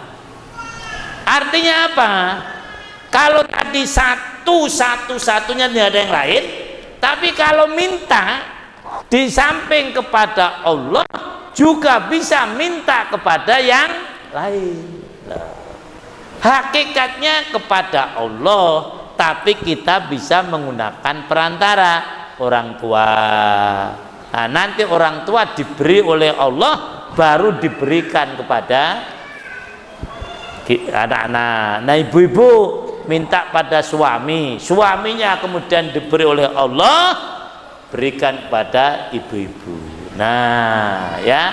Artinya apa? Kalau tadi satu-satunya tidak ada yang lain, tapi kalau minta di samping kepada Allah juga bisa minta kepada yang lain. Hakikatnya kepada Allah, tapi kita bisa menggunakan perantara orang tua. Nah, nanti orang tua diberi oleh Allah, baru diberikan kepada anak-anak. Nah, ibu-ibu minta pada suami, suaminya kemudian diberi oleh Allah, berikan kepada ibu-ibu. Nah, ya,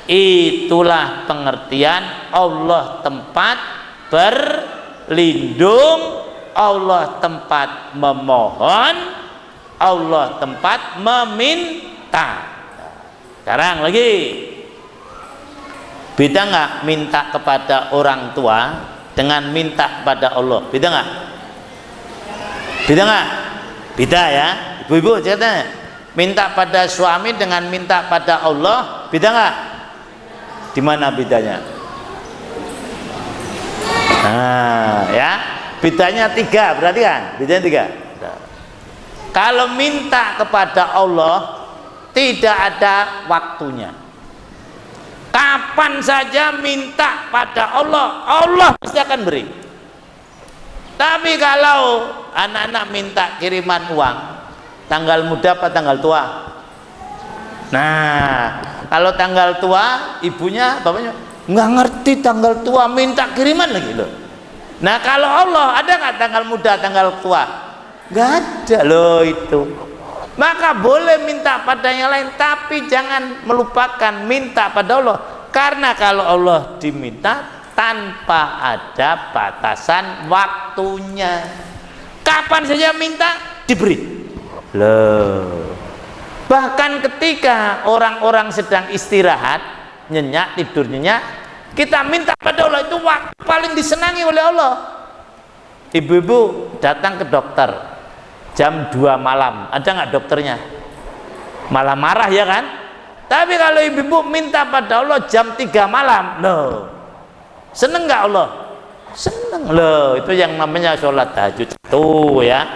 itulah pengertian Allah tempat berlindung, Allah tempat memohon, Allah tempat meminta. Sekarang lagi, beda nggak minta kepada orang tua dengan minta kepada Allah? Beda nggak? Beda nggak? Beda ya, ibu-ibu ceritanya. Minta pada suami dengan minta pada Allah, beda nggak? Di mana bedanya? Nah, ya, bedanya 3 berarti kan? Bedanya 3. Kalau minta kepada Allah tidak ada waktunya. Kapan saja minta pada Allah, Allah pasti akan beri. Tapi kalau anak-anak minta kiriman uang, tanggal muda apa tanggal tua? Nah, kalau tanggal tua, ibunya, bapaknya nggak ngerti tanggal tua, minta kiriman lagi loh. Nah, kalau Allah ada nggak tanggal muda, tanggal tua? Nggak ada loh itu. Maka boleh minta pada yang lain, tapi jangan melupakan minta pada Allah, karena kalau Allah diminta tanpa ada batasan waktunya, kapan saja minta diberi loh. Bahkan ketika orang-orang sedang istirahat, nyenyak, tidur nyenyak, kita minta pada Allah, itu waktu paling disenangi oleh Allah. Ibu-ibu datang ke dokter jam 2 malam, ada nggak dokternya? Malah marah ya kan? Tapi kalau ibu-ibu minta pada Allah jam 3 malam, loh, seneng nggak Allah? Seneng loh. Itu yang namanya sholat tahajud tuh ya,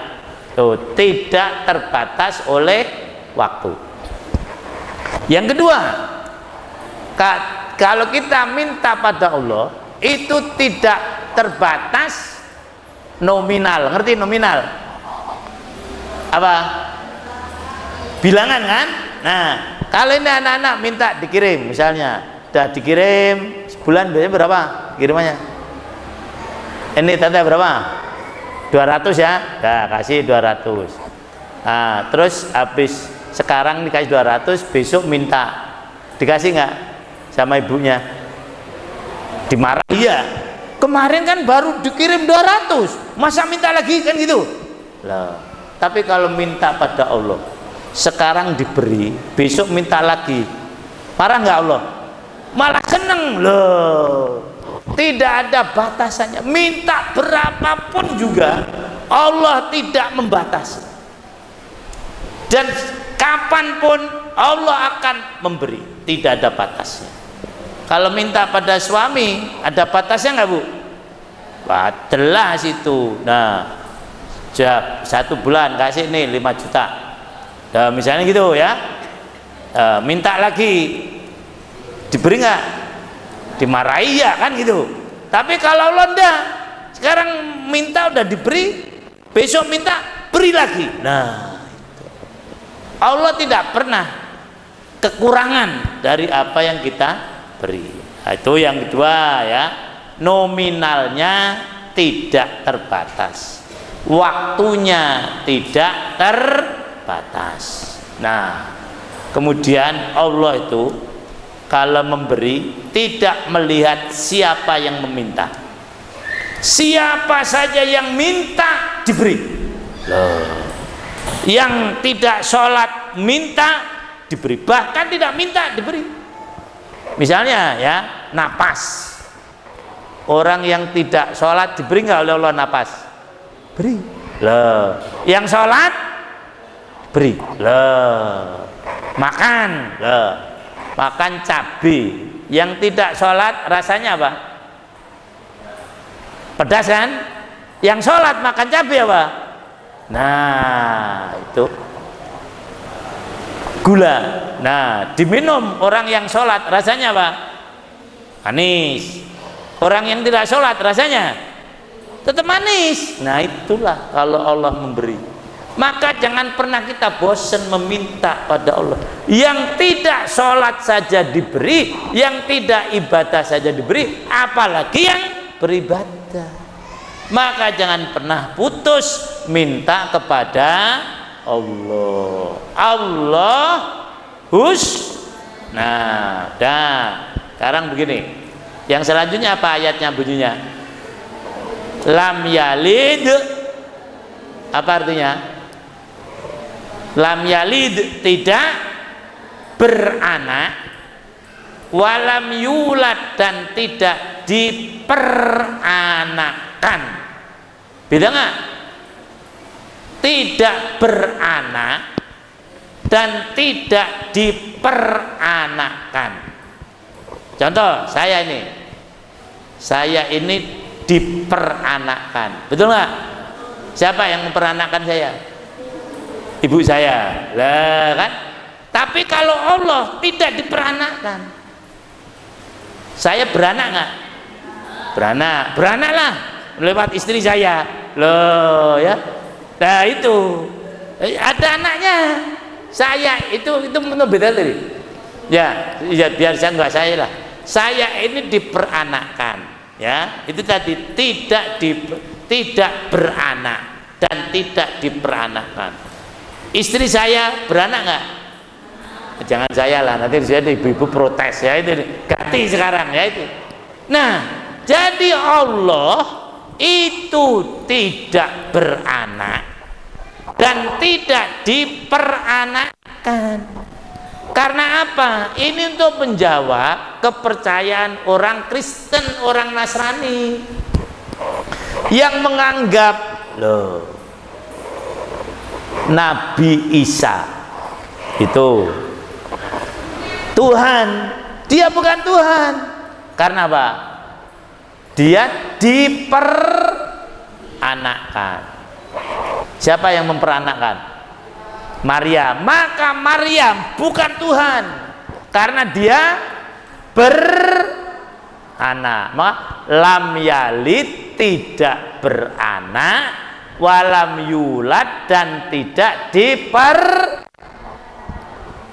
tuh tidak terbatas oleh waktu. Yang kedua, kalau kita minta pada Allah itu tidak terbatas nominal. Ngerti nominal? Apa? Bilangan kan? Nah, kalau ini anak-anak minta dikirim, misalnya udah dikirim sebulan biasanya berapa kirimannya? Ini tante berapa? 200 ya? Nah, kasih 200. Nah, terus habis sekarang dikasih 200, besok minta, dikasih nggak sama ibunya? Dimarahi ya. Kemarin kan baru dikirim 200, masa minta lagi kan gitu loh. Tapi kalau minta pada Allah, sekarang diberi, besok minta lagi, marah nggak Allah? Malah seneng loh. Tidak ada batasannya, minta berapapun juga Allah tidak membatasi, dan kapanpun Allah akan memberi, tidak ada batasnya. Kalau minta pada suami ada batasnya nggak Bu? Jelas itu. Nah, 1 bulan kasih nih 5 juta. Nah, misalnya gitu ya. Minta lagi, diberi nggak? Dimarahi ya kan gitu. Tapi kalau Allah enggak, sekarang minta udah diberi, besok minta beri lagi. Nah, itu. Allah tidak pernah kekurangan dari apa yang kita beri. Nah, itu yang kedua ya. nominalnya tidak terbatas, waktunya tidak terbatas. Nah, kemudian Allah itu kalau memberi tidak melihat siapa yang meminta. Siapa saja yang minta diberi. Loh. Yang tidak sholat minta diberi, bahkan tidak minta diberi. Misalnya ya, napas. Orang yang tidak sholat diberi nggak oleh Allah napas? Beri. Loh. Yang sholat beri. Loh. Makan. Loh. Makan cabai. Yang tidak sholat rasanya apa? Pedas kan? Yang sholat makan cabai apa? Nah, itu gula. Nah, diminum orang yang sholat rasanya apa? Manis. Orang yang tidak sholat rasanya tetap manis. Nah, itulah kalau Allah memberi. Maka jangan pernah kita bosan meminta pada Allah. Yang tidak sholat saja diberi, yang tidak ibadah saja diberi, apalagi yang beribadah. Maka jangan pernah putus minta kepada Allah. Allah Nah, sekarang begini. Yang selanjutnya apa ayatnya bunyinya? Lam yalid. Apa artinya? Lam yalid, tidak beranak, walam yulad, dan tidak diperanakan. Beda nggak? Tidak beranak dan tidak diperanakan. Contoh, saya ini diperanakan, betul nggak? Siapa yang memperanakkan saya? Ibu saya lah kan. Tapi kalau Allah tidak diperanakkan, saya beranak nggak? Beranaklah lewat istri saya loh ya. Nah itu ada anaknya. Saya itu beda tadi ya, biar saya nggak saya lah. Saya ini diperanakkan ya, itu tadi tidak beranak dan tidak diperanakkan. Istri saya beranak nggak? Jangan saya lah, nanti jadi ibu-ibu protes ya, itu ganti sekarang ya itu. Nah, jadi Allah itu tidak beranak dan tidak diperanakkan. Karena apa? Ini untuk menjawab kepercayaan orang Kristen, orang Nasrani yang menganggap loh, Nabi Isa itu Tuhan. Dia bukan Tuhan. Karena apa? Dia diperanakkan. Siapa yang memperanakkan? Maryam. Maka Maryam bukan Tuhan, karena dia beranak. Maka lam yalid, tidak beranak, walam yulad, dan tidak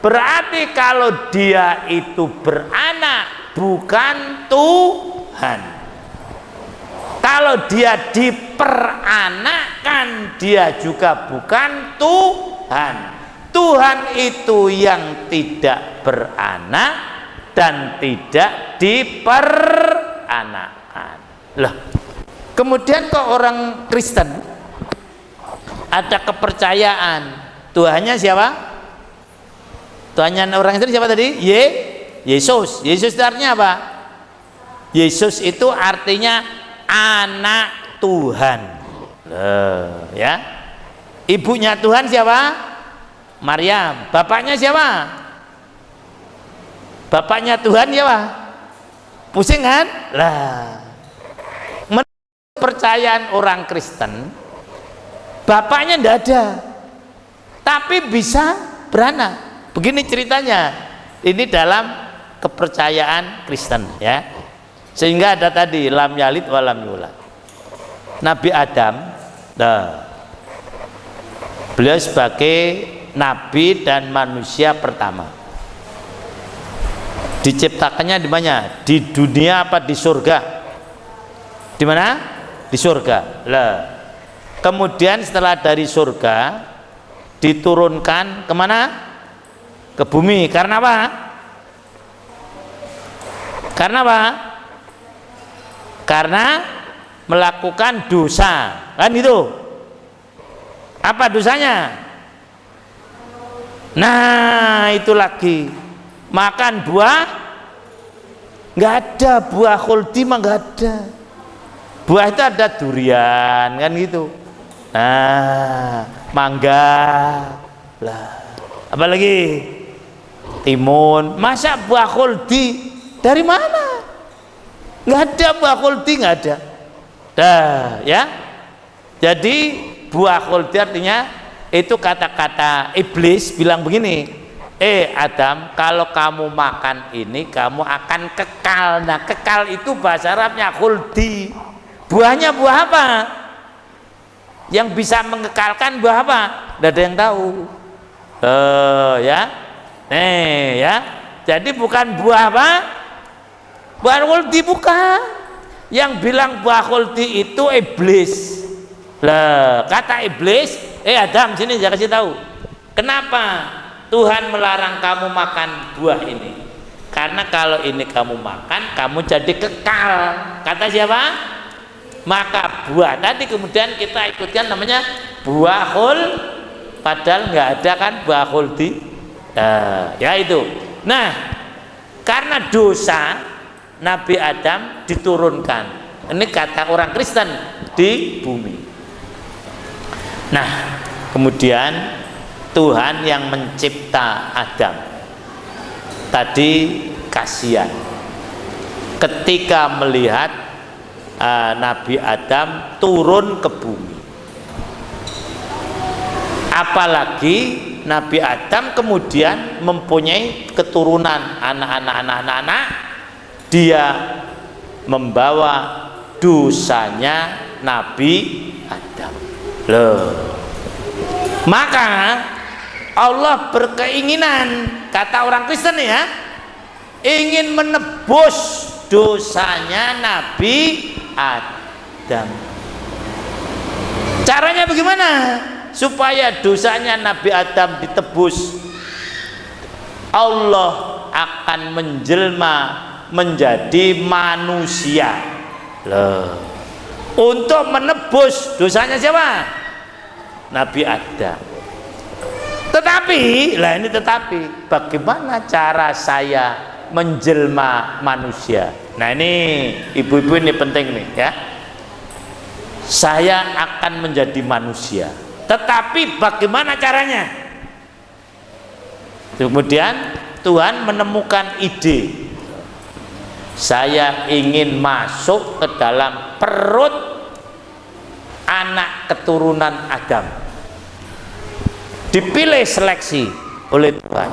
berarti kalau dia itu beranak bukan Tuhan. Kalau dia diperanakkan, dia juga bukan Tuhan. Tuhan itu yang tidak beranak dan tidak diperanakkan. Loh, kemudian kok orang Kristen ada kepercayaan Tuhannya siapa? Tuhannya orang itu siapa tadi? Yesus. Yesus itu artinya apa? Yesus itu artinya anak Tuhan. Ya. Ibunya Tuhan siapa? Maryam. Bapaknya siapa? Bapaknya Tuhan siapa? Pusing kan? Lah. Menurut kepercayaan orang Kristen, bapaknya tidak ada, tapi bisa beranak. Begini ceritanya, ini dalam kepercayaan Kristen ya. Sehingga ada tadi lam yalid walam yulad. Nabi Adam, beliau sebagai nabi dan manusia pertama. Diciptakannya di mana? Di dunia apa di surga? Di mana? Di surga. Lah. Kemudian setelah dari surga diturunkan kemana? Ke bumi. Karena apa? Karena apa? Karena melakukan dosa, kan itu. Apa dosanya? Nah, itu lagi makan buah, nggak ada buah khuldi mah nggak ada. Buah itu ada durian, kan gitu. Nah, mangga lah, apalagi timun. Masa buah khuldi dari mana? Nggak ada buah khuldi, nggak ada. Dah, ya. Jadi buah khuldi artinya itu kata-kata iblis bilang begini, Adam, kalau kamu makan ini kamu akan kekal. Nah, kekal itu bahasa Arabnya khuldi. Buahnya buah apa? Yang bisa mengekalkan buah apa? Tidak ada yang tahu. Ya. Nih, ya. Jadi bukan buah apa? Buah khuldi bukan. Yang bilang buah khuldi itu iblis. Lah, kata iblis, Adam, sini saya kasih tahu. Kenapa Tuhan melarang kamu makan buah ini? Karena kalau ini kamu makan, kamu jadi kekal. Kata siapa? Maka buah tadi kemudian kita ikutkan namanya buah khul, padahal nggak ada kan buah khuldi. Ya itu. Nah, karena dosa Nabi Adam diturunkan. Ini kata orang Kristen di bumi. Nah, kemudian Tuhan yang mencipta Adam tadi kasihan ketika melihat Nabi Adam turun ke bumi. Apalagi Nabi Adam kemudian mempunyai keturunan anak-anak, dia membawa dosanya Nabi Adam. Loh. Maka Allah berkeinginan, kata orang Kristen ya, ingin menebus dosanya Nabi Adam. Caranya bagaimana? Supaya dosanya Nabi Adam ditebus, Allah akan menjelma menjadi manusia. Loh. Untuk menebus dosanya siapa? Nabi Adam. Tetapi, bagaimana cara saya menjelma manusia? Nah, ini ibu-ibu ini penting nih ya. Saya akan menjadi manusia. Tetapi bagaimana caranya? Kemudian Tuhan menemukan ide. Saya ingin masuk ke dalam perut anak keturunan Adam. Dipilih seleksi oleh Tuhan.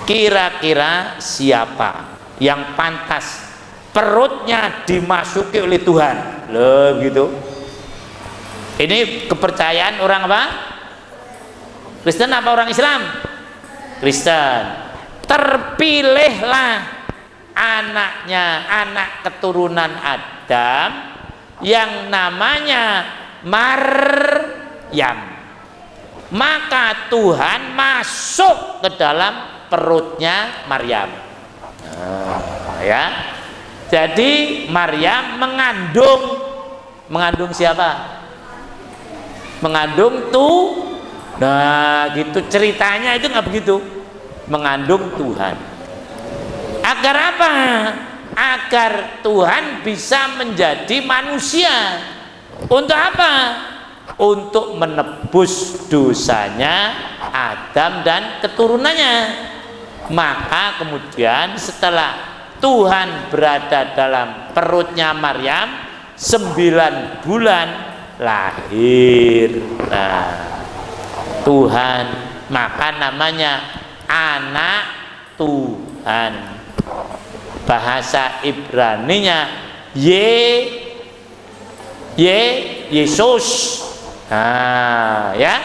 Kira-kira siapa yang pantas perutnya dimasuki oleh Tuhan? Loh, gitu. Ini kepercayaan orang apa? Kristen apa orang Islam? Kristen. Terpilihlah anak keturunan Adam yang namanya Maryam. Maka Tuhan masuk ke dalam perutnya Maryam. Ya. Jadi Maryam mengandung siapa? Mengandung Nah, gitu ceritanya itu nggak begitu. Mengandung Tuhan. Agar apa? Agar Tuhan bisa menjadi manusia. Untuk apa? Untuk menebus dosanya Adam dan keturunannya. Maka kemudian setelah Tuhan berada dalam perutnya Maryam 9 bulan lahir. Nah, Tuhan, maka namanya anak Tuhan. Bahasa Ibraninya Yesus. Nah, ya.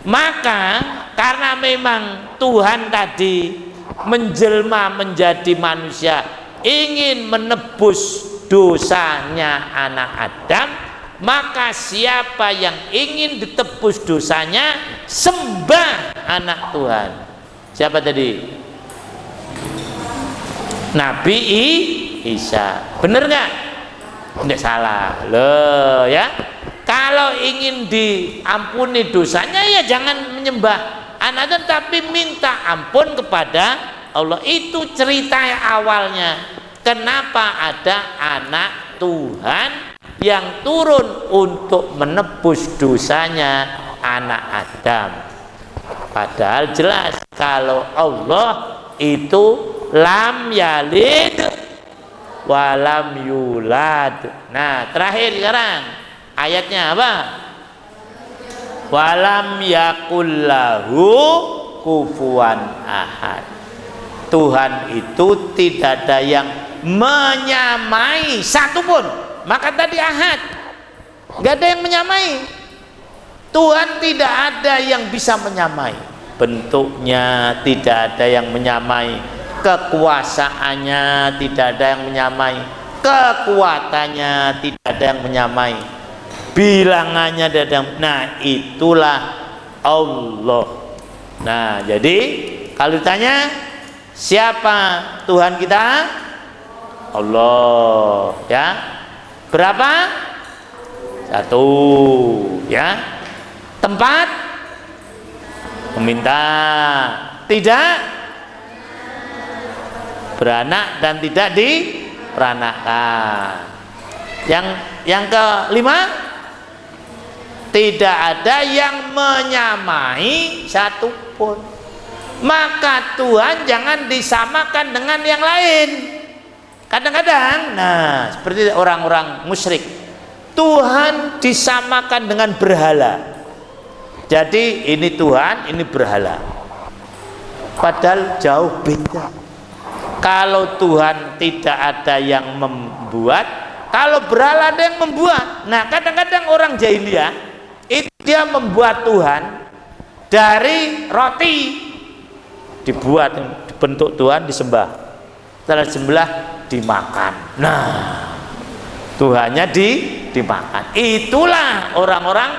Maka karena memang Tuhan tadi menjelma menjadi manusia, ingin menebus dosanya anak Adam, maka siapa yang ingin ditebus dosanya, sembah anak Tuhan. Siapa tadi? Nabi Isa. Bener nggak? Nggak salah loh ya. Kalau ingin diampuni dosanya ya jangan menyembah anak Adam, tapi minta ampun kepada Allah. Itu cerita awalnya. Kenapa ada anak Tuhan yang turun untuk menebus dosanya anak Adam? Padahal jelas kalau Allah itu lam yalid walam yulad. Nah, terakhir sekarang ayatnya apa? Walam yakullahu kufuwan ahad. Tuhan itu tidak ada yang menyamai satupun. Maka tadi ahad, nggak ada yang menyamai. Tuhan tidak ada yang bisa menyamai. Bentuknya tidak ada yang menyamai, kekuasaannya tidak ada yang menyamai, kekuatannya tidak ada yang menyamai, bilangannya tidak ada yang. Nah, itulah Allah. Nah, jadi kalau ditanya siapa Tuhan kita? Allah, ya. Berapa? Satu, ya. Tempat meminta, tidak beranak dan tidak diperanakan. Yang kelima, tidak ada yang menyamai satupun. Maka Tuhan jangan disamakan dengan yang lain. Kadang-kadang, nah seperti orang-orang musyrik, Tuhan disamakan dengan berhala. Jadi ini Tuhan, ini berhala. Padahal jauh beda. Kalau Tuhan tidak ada yang membuat, kalau berhala ada yang membuat. Nah, kadang-kadang orang jahiliyah itu dia membuat Tuhan dari roti, dibuat bentuk Tuhan, disembah. Setelah disembah dimakan. Nah, Tuhannya dimakan. Itulah orang-orang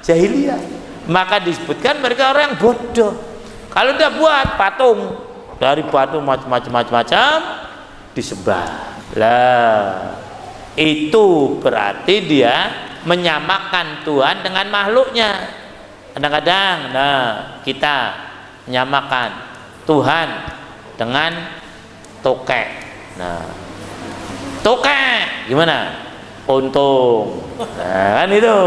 jahiliyah. Maka disebutkan mereka orang yang bodoh. Kalau udah buat patung dari batu macam-macam disembah. Lah, itu berarti dia menyamakan Tuhan dengan makhluknya. Kadang-kadang kita menyamakan Tuhan dengan tokek. Nah, tokek gimana? Untung. Nah, kan itu.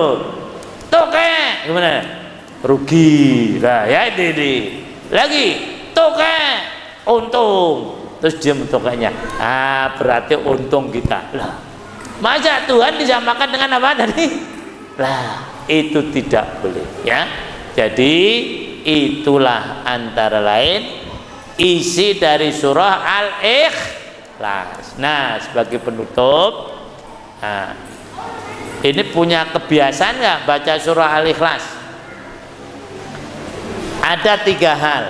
Tokek gimana? Rugi. Nah, ya ini. Lagi tokek untung. Terus dia mentokeknya. Ah, berarti untung kita. Lah, masa Tuhan disamakan dengan apa tadi? Lah, itu tidak boleh, ya. Jadi itulah antara lain isi dari surah Al-Ikhlas. Nah, sebagai penutup, nah, ini punya kebiasaan nggak baca surah Al-Ikhlas? Ada 3 hal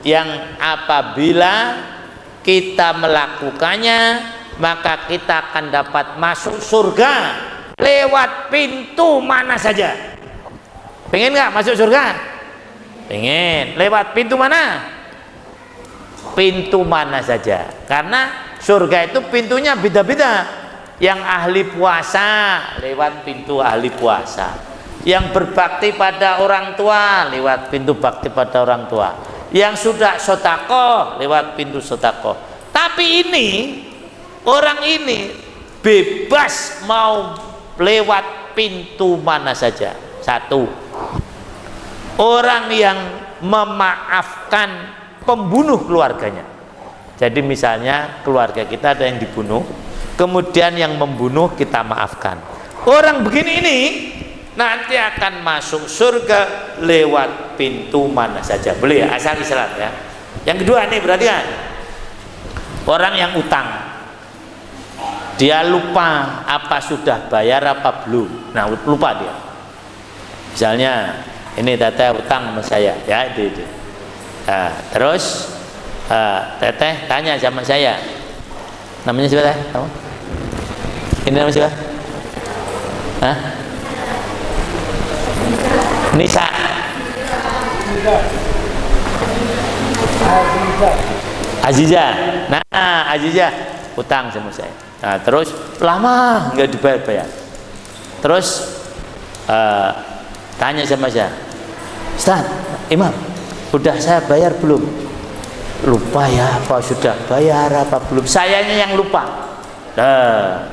yang apabila kita melakukannya maka kita akan dapat masuk surga lewat pintu mana saja. Pengen nggak masuk surga? Pengen. Lewat pintu mana? Pintu mana saja. Karena surga itu pintunya beda-beda. Yang ahli puasa lewat pintu ahli puasa. Yang berbakti pada orang tua lewat pintu bakti pada orang tua. Yang sudah sedekah lewat pintu sedekah. Tapi ini orang ini bebas mau lewat pintu mana saja. 1, orang yang memaafkan pembunuh keluarganya. Jadi misalnya keluarga kita ada yang dibunuh, kemudian yang membunuh kita maafkan. Orang begini ini nanti akan masuk surga lewat pintu mana saja. Boleh ya, asal Islam ya. Yang kedua nih berarti kan orang yang utang, dia lupa apa sudah bayar apa belum. Nah, lupa dia. Misalnya ini teteh utang sama saya ya, itu. Nah, terus teteh tanya sama saya, namanya siapa teh? Ini nama siapa? Hah? Nisa. Aziza. Nah, Aziza utang sama saya. Nah, terus lama nggak dibayar-bayar. Terus tanya sama saya, Ustaz, Imam, udah saya bayar belum? Lupa ya, apa sudah bayar apa belum? Sayanya yang lupa. Nah,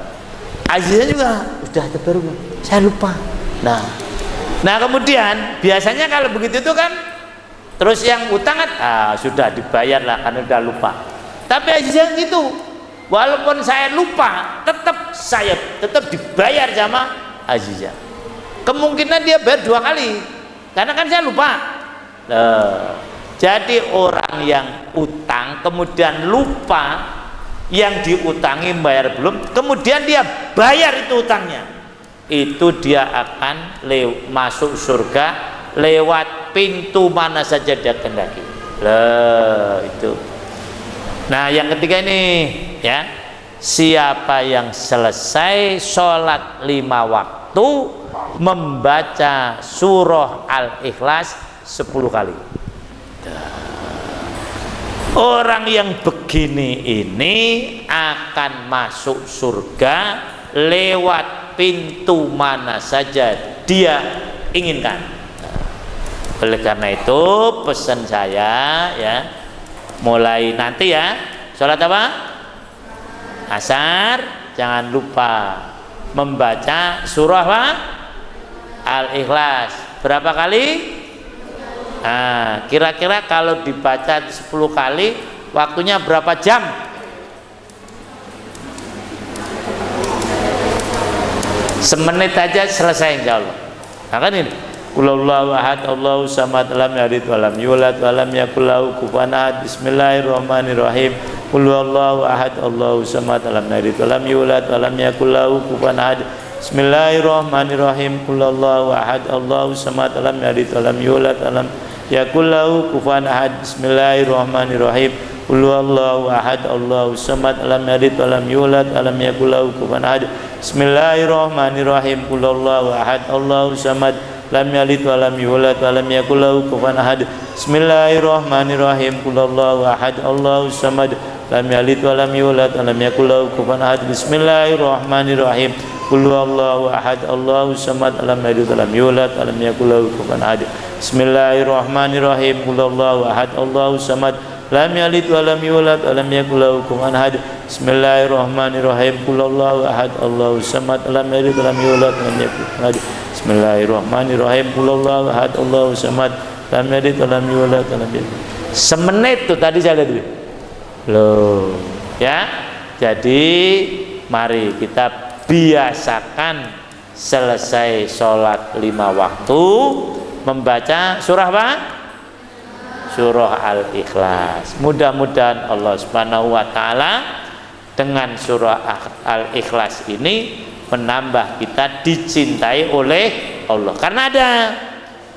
Aziza juga udah terbaru, saya lupa. Nah kemudian biasanya kalau begitu itu kan, terus yang utang kan, sudah dibayar lah karena udah lupa. Tapi Aziza gitu, walaupun saya lupa, saya tetap dibayar sama Aziza. Kemungkinan dia bayar 2 kali, karena kan saya lupa. Jadi orang yang utang kemudian lupa, yang diutangi bayar belum, kemudian dia bayar itu utangnya, itu dia akan masuk surga lewat pintu mana saja dia kehendaki. Itu. Nah yang ketiga ini ya, siapa yang selesai sholat 5 waktu membaca surah Al-Ikhlas 10 kali. Orang yang begini ini akan masuk surga lewat pintu mana saja dia inginkan. Oleh karena itu pesan saya ya, mulai nanti ya sholat apa? Asar, jangan lupa membaca surah apa? Al-Ikhlas. Berapa kali? Nah, kira-kira kalau dibaca 10 kali waktunya berapa jam? Semenit aja selesai insyaallah. Nah kan ini Qulhuwallahu ahad Allahu samad lam yalid wa lam yulad wa lam yakul lahu kufuwan ahad. Bismillahirrahmanirrahim. Qulhuwallahu ahad Allahu samad lam yalid wa lam yulad wa lam yakul lahu kufuwan ahad. Bismillahirrahmanirrahim. Qulhuwallahu ahad Allahu samad lam yalid wa lam yulad wa lam yakul lahu kufuwan ahad. Bismillahirrahmanirrahim. Qulhuwallahu ahad Allahu samad lam yalid wa lam yulad wa lam yakul lahu kufuwan ahad. Bismillahirrahmanirrahim. Qulhuwallahu ahad Allahu samad lam yalid wa lam yulad wa lam yakul lahu kufuwan ahad. Bismillahirrahmanirrahim. Qulhuwallahu ahad Allahu samad lam yalid wa lam yulad wa lam yakul lahu kufuwan ahad. Bismillahirrahmanirrahim. Qulhuwallahu ahad Allahu samad lam yalid wa lam yulad wa lam yakul lahu kufuwan ahad. Bismillahirrahmanirrahim. Qulhuwallahu ahad Allahu samad lam yalid wa lam yulad wa lam yakul lahu kufuwan ahad. Bismillahirrahmanirrahim. Qulhuwallahu ahad Allahu samad lam yalid wa lam yulad wa lam yakul lahu kufuwan ahad. Bismillahirrahmanirrahim. Qulhuwallahu ahad Allahu samad lam yalid wa lam yulad wa lam yakul. Semenit tuh tadi saya lihat loh ya. Jadi mari kita biasakan selesai sholat 5 waktu membaca surah apa? Surah Al-Ikhlas. Mudah-mudahan Allah Subhanahu wa taala dengan surah Al-Ikhlas ini menambah kita dicintai oleh Allah. Karena ada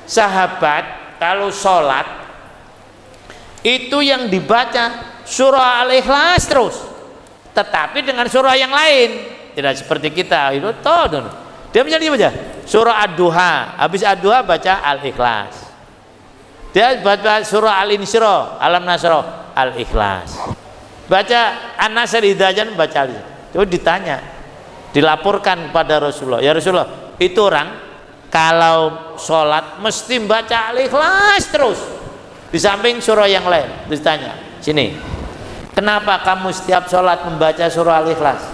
sahabat kalau sholat itu yang dibaca surah Al-Ikhlas terus, tetapi dengan surah yang lain, tidak seperti kita itu toh. Dia misalnya baca surah Ad-Duha, habis Ad-Duha baca Al-Ikhlas. Dia baca surah Al-Insyirah, Alam Nasrah, Al-Ikhlas. Baca An-Nasr Hidayah, baca Al-Ikhlas. Itu ditanya, dilaporkan pada Rasulullah, ya Rasulullah, itu orang kalau sholat mesti baca Al-Ikhlas terus, di samping surah yang lain. Ditanya, sini, kenapa kamu setiap sholat membaca surah Al-Ikhlas?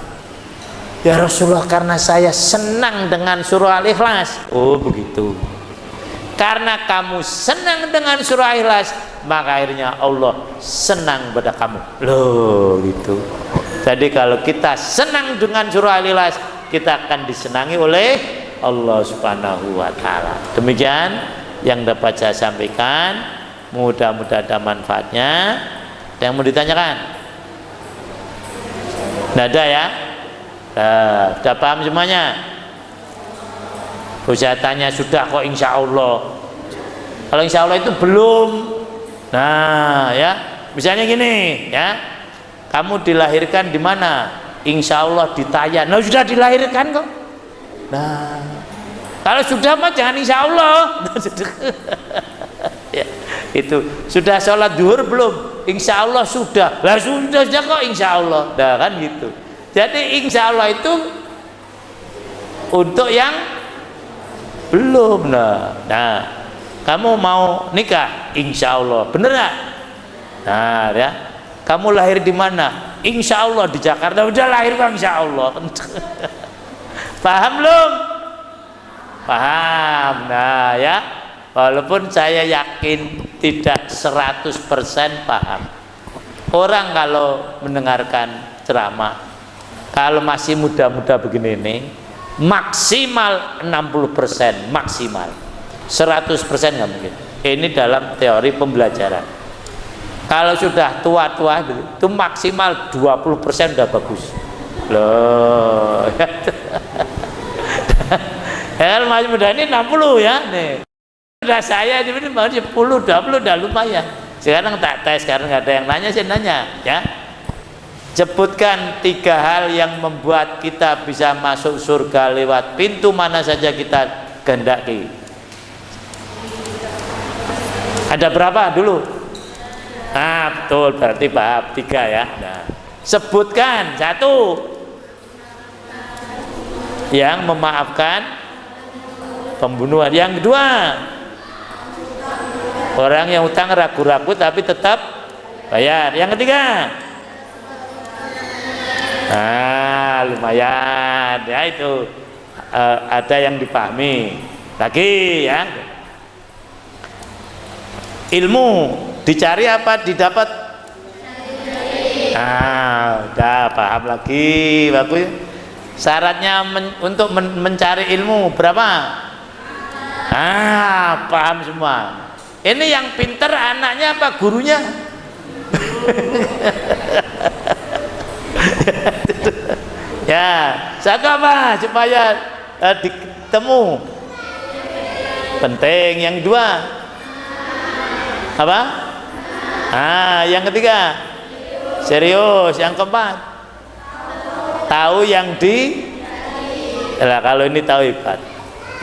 Ya Rasulullah, karena saya senang dengan surah Al-Ikhlas. Oh begitu. Karena kamu senang dengan surah Al-Ikhlas, maka akhirnya Allah senang pada kamu. Loh gitu. Jadi kalau kita senang dengan surah Al-Ikhlas, kita akan disenangi oleh Allah Subhanahu wa taala. Demikian yang dapat saya sampaikan, mudah-mudahan ada manfaatnya. Ada yang mau ditanyakan? Tidak ada ya? Sudah paham semuanya? Saya tanya sudah kok insya Allah. Kalau insya Allah itu belum. Nah ya, misalnya gini ya, kamu dilahirkan di mana? insya Allah ditayang. Nah sudah dilahirkan kok. Nah kalau sudah mah jangan insya Allah. Ya, itu sudah sholat duhur belum? Insya Allah sudah. Lah sudah kok insya Allah. Nah kan gitu. Jadi insya Allah itu untuk yang belum. Nah kamu mau nikah? Insya Allah. Bener nggak? Nah ya. Kamu lahir di mana? Insya Allah di Jakarta. Udah lahir kok insya Allah. Paham belum? Paham. Nah ya, walaupun saya yakin tidak 100% paham. Orang kalau mendengarkan ceramah, kalau masih muda-muda begini nih, maksimal 60% maksimal. 100% nggak mungkin. Ini dalam teori pembelajaran. Kalau sudah tua-tua itu maksimal 20% udah bagus. Loh. Ya masih muda ini 60 ya nih. Sudah saya ini mau 10, 20 udah lumayan. Sekarang tak tes karena nggak ada yang nanya, saya nanya ya. Sebutkan 3 hal yang membuat kita bisa masuk surga lewat pintu mana saja kita kehendaki. Ada berapa dulu? Nah betul, berarti paham 3 ya. Nah, sebutkan 1 yang memaafkan pembunuhan. Yang 2 orang yang utang ragu-ragu tapi tetap bayar. Yang 3 nah lumayan ya itu ada yang dipahami lagi ya. Ilmu dicari apa didapat? Nah udah paham lagi, bagus. Syaratnya untuk mencari ilmu berapa? Paham semua. Ini yang pinter anaknya apa gurunya? Ya, satu apa supaya ditemu? Penting. Yang 2 apa? Yang 3 serius. Yang 4 tahu yang kalau ini tahu hebat.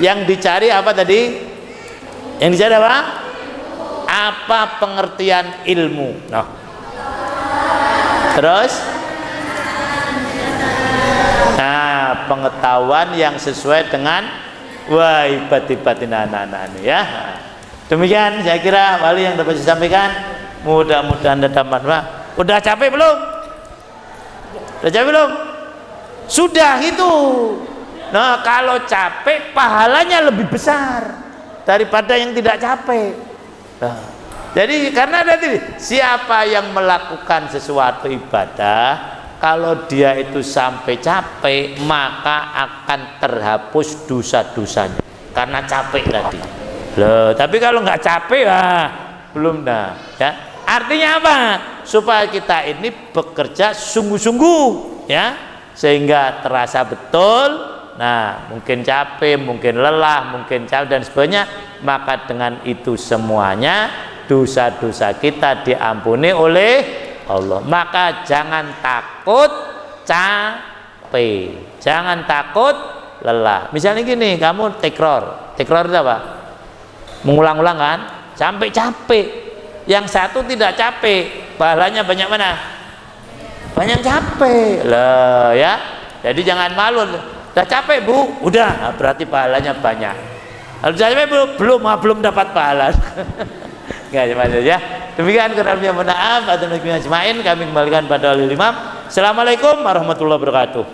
Yang dicari apa tadi? Yang dicari apa? Apa pengertian ilmu? Nah. Terus pengetahuan yang sesuai dengan hebat-hebatin anak-anak ini ya. Demikian saya kira wali yang dapat disampaikan, mudah-mudahan ada manfaat. Udah capek belum? Udah capek belum? Sudah itu. Nah kalau capek pahalanya lebih besar daripada yang tidak capek. Nah, jadi karena nanti siapa yang melakukan sesuatu ibadah, kalau dia itu sampai capek maka akan terhapus dosa-dosanya karena capek tadi. Loh, tapi kalau nggak capek belum dah ya. Artinya apa? Supaya kita ini bekerja sungguh-sungguh ya, sehingga terasa betul. Nah, mungkin capek, mungkin lelah, mungkin capek dan sebagainya, maka dengan itu semuanya dosa-dosa kita diampuni oleh Allah. Maka jangan takut capek, jangan takut lelah. Misalnya gini, kamu tekror itu apa? Mengulang-ulang kan, sampai capek. Yang satu tidak capek, pahalanya banyak mana? Banyak capek lah ya. Jadi jangan malu. Udah capek bu, udah berarti pahalanya banyak. Kalau capek belum dapat pahala. Nggak cuma ya. Demikian kurangnya, mohon maaf. Kami kembalikan pada wali imam. Assalamualaikum warahmatullahi wabarakatuh.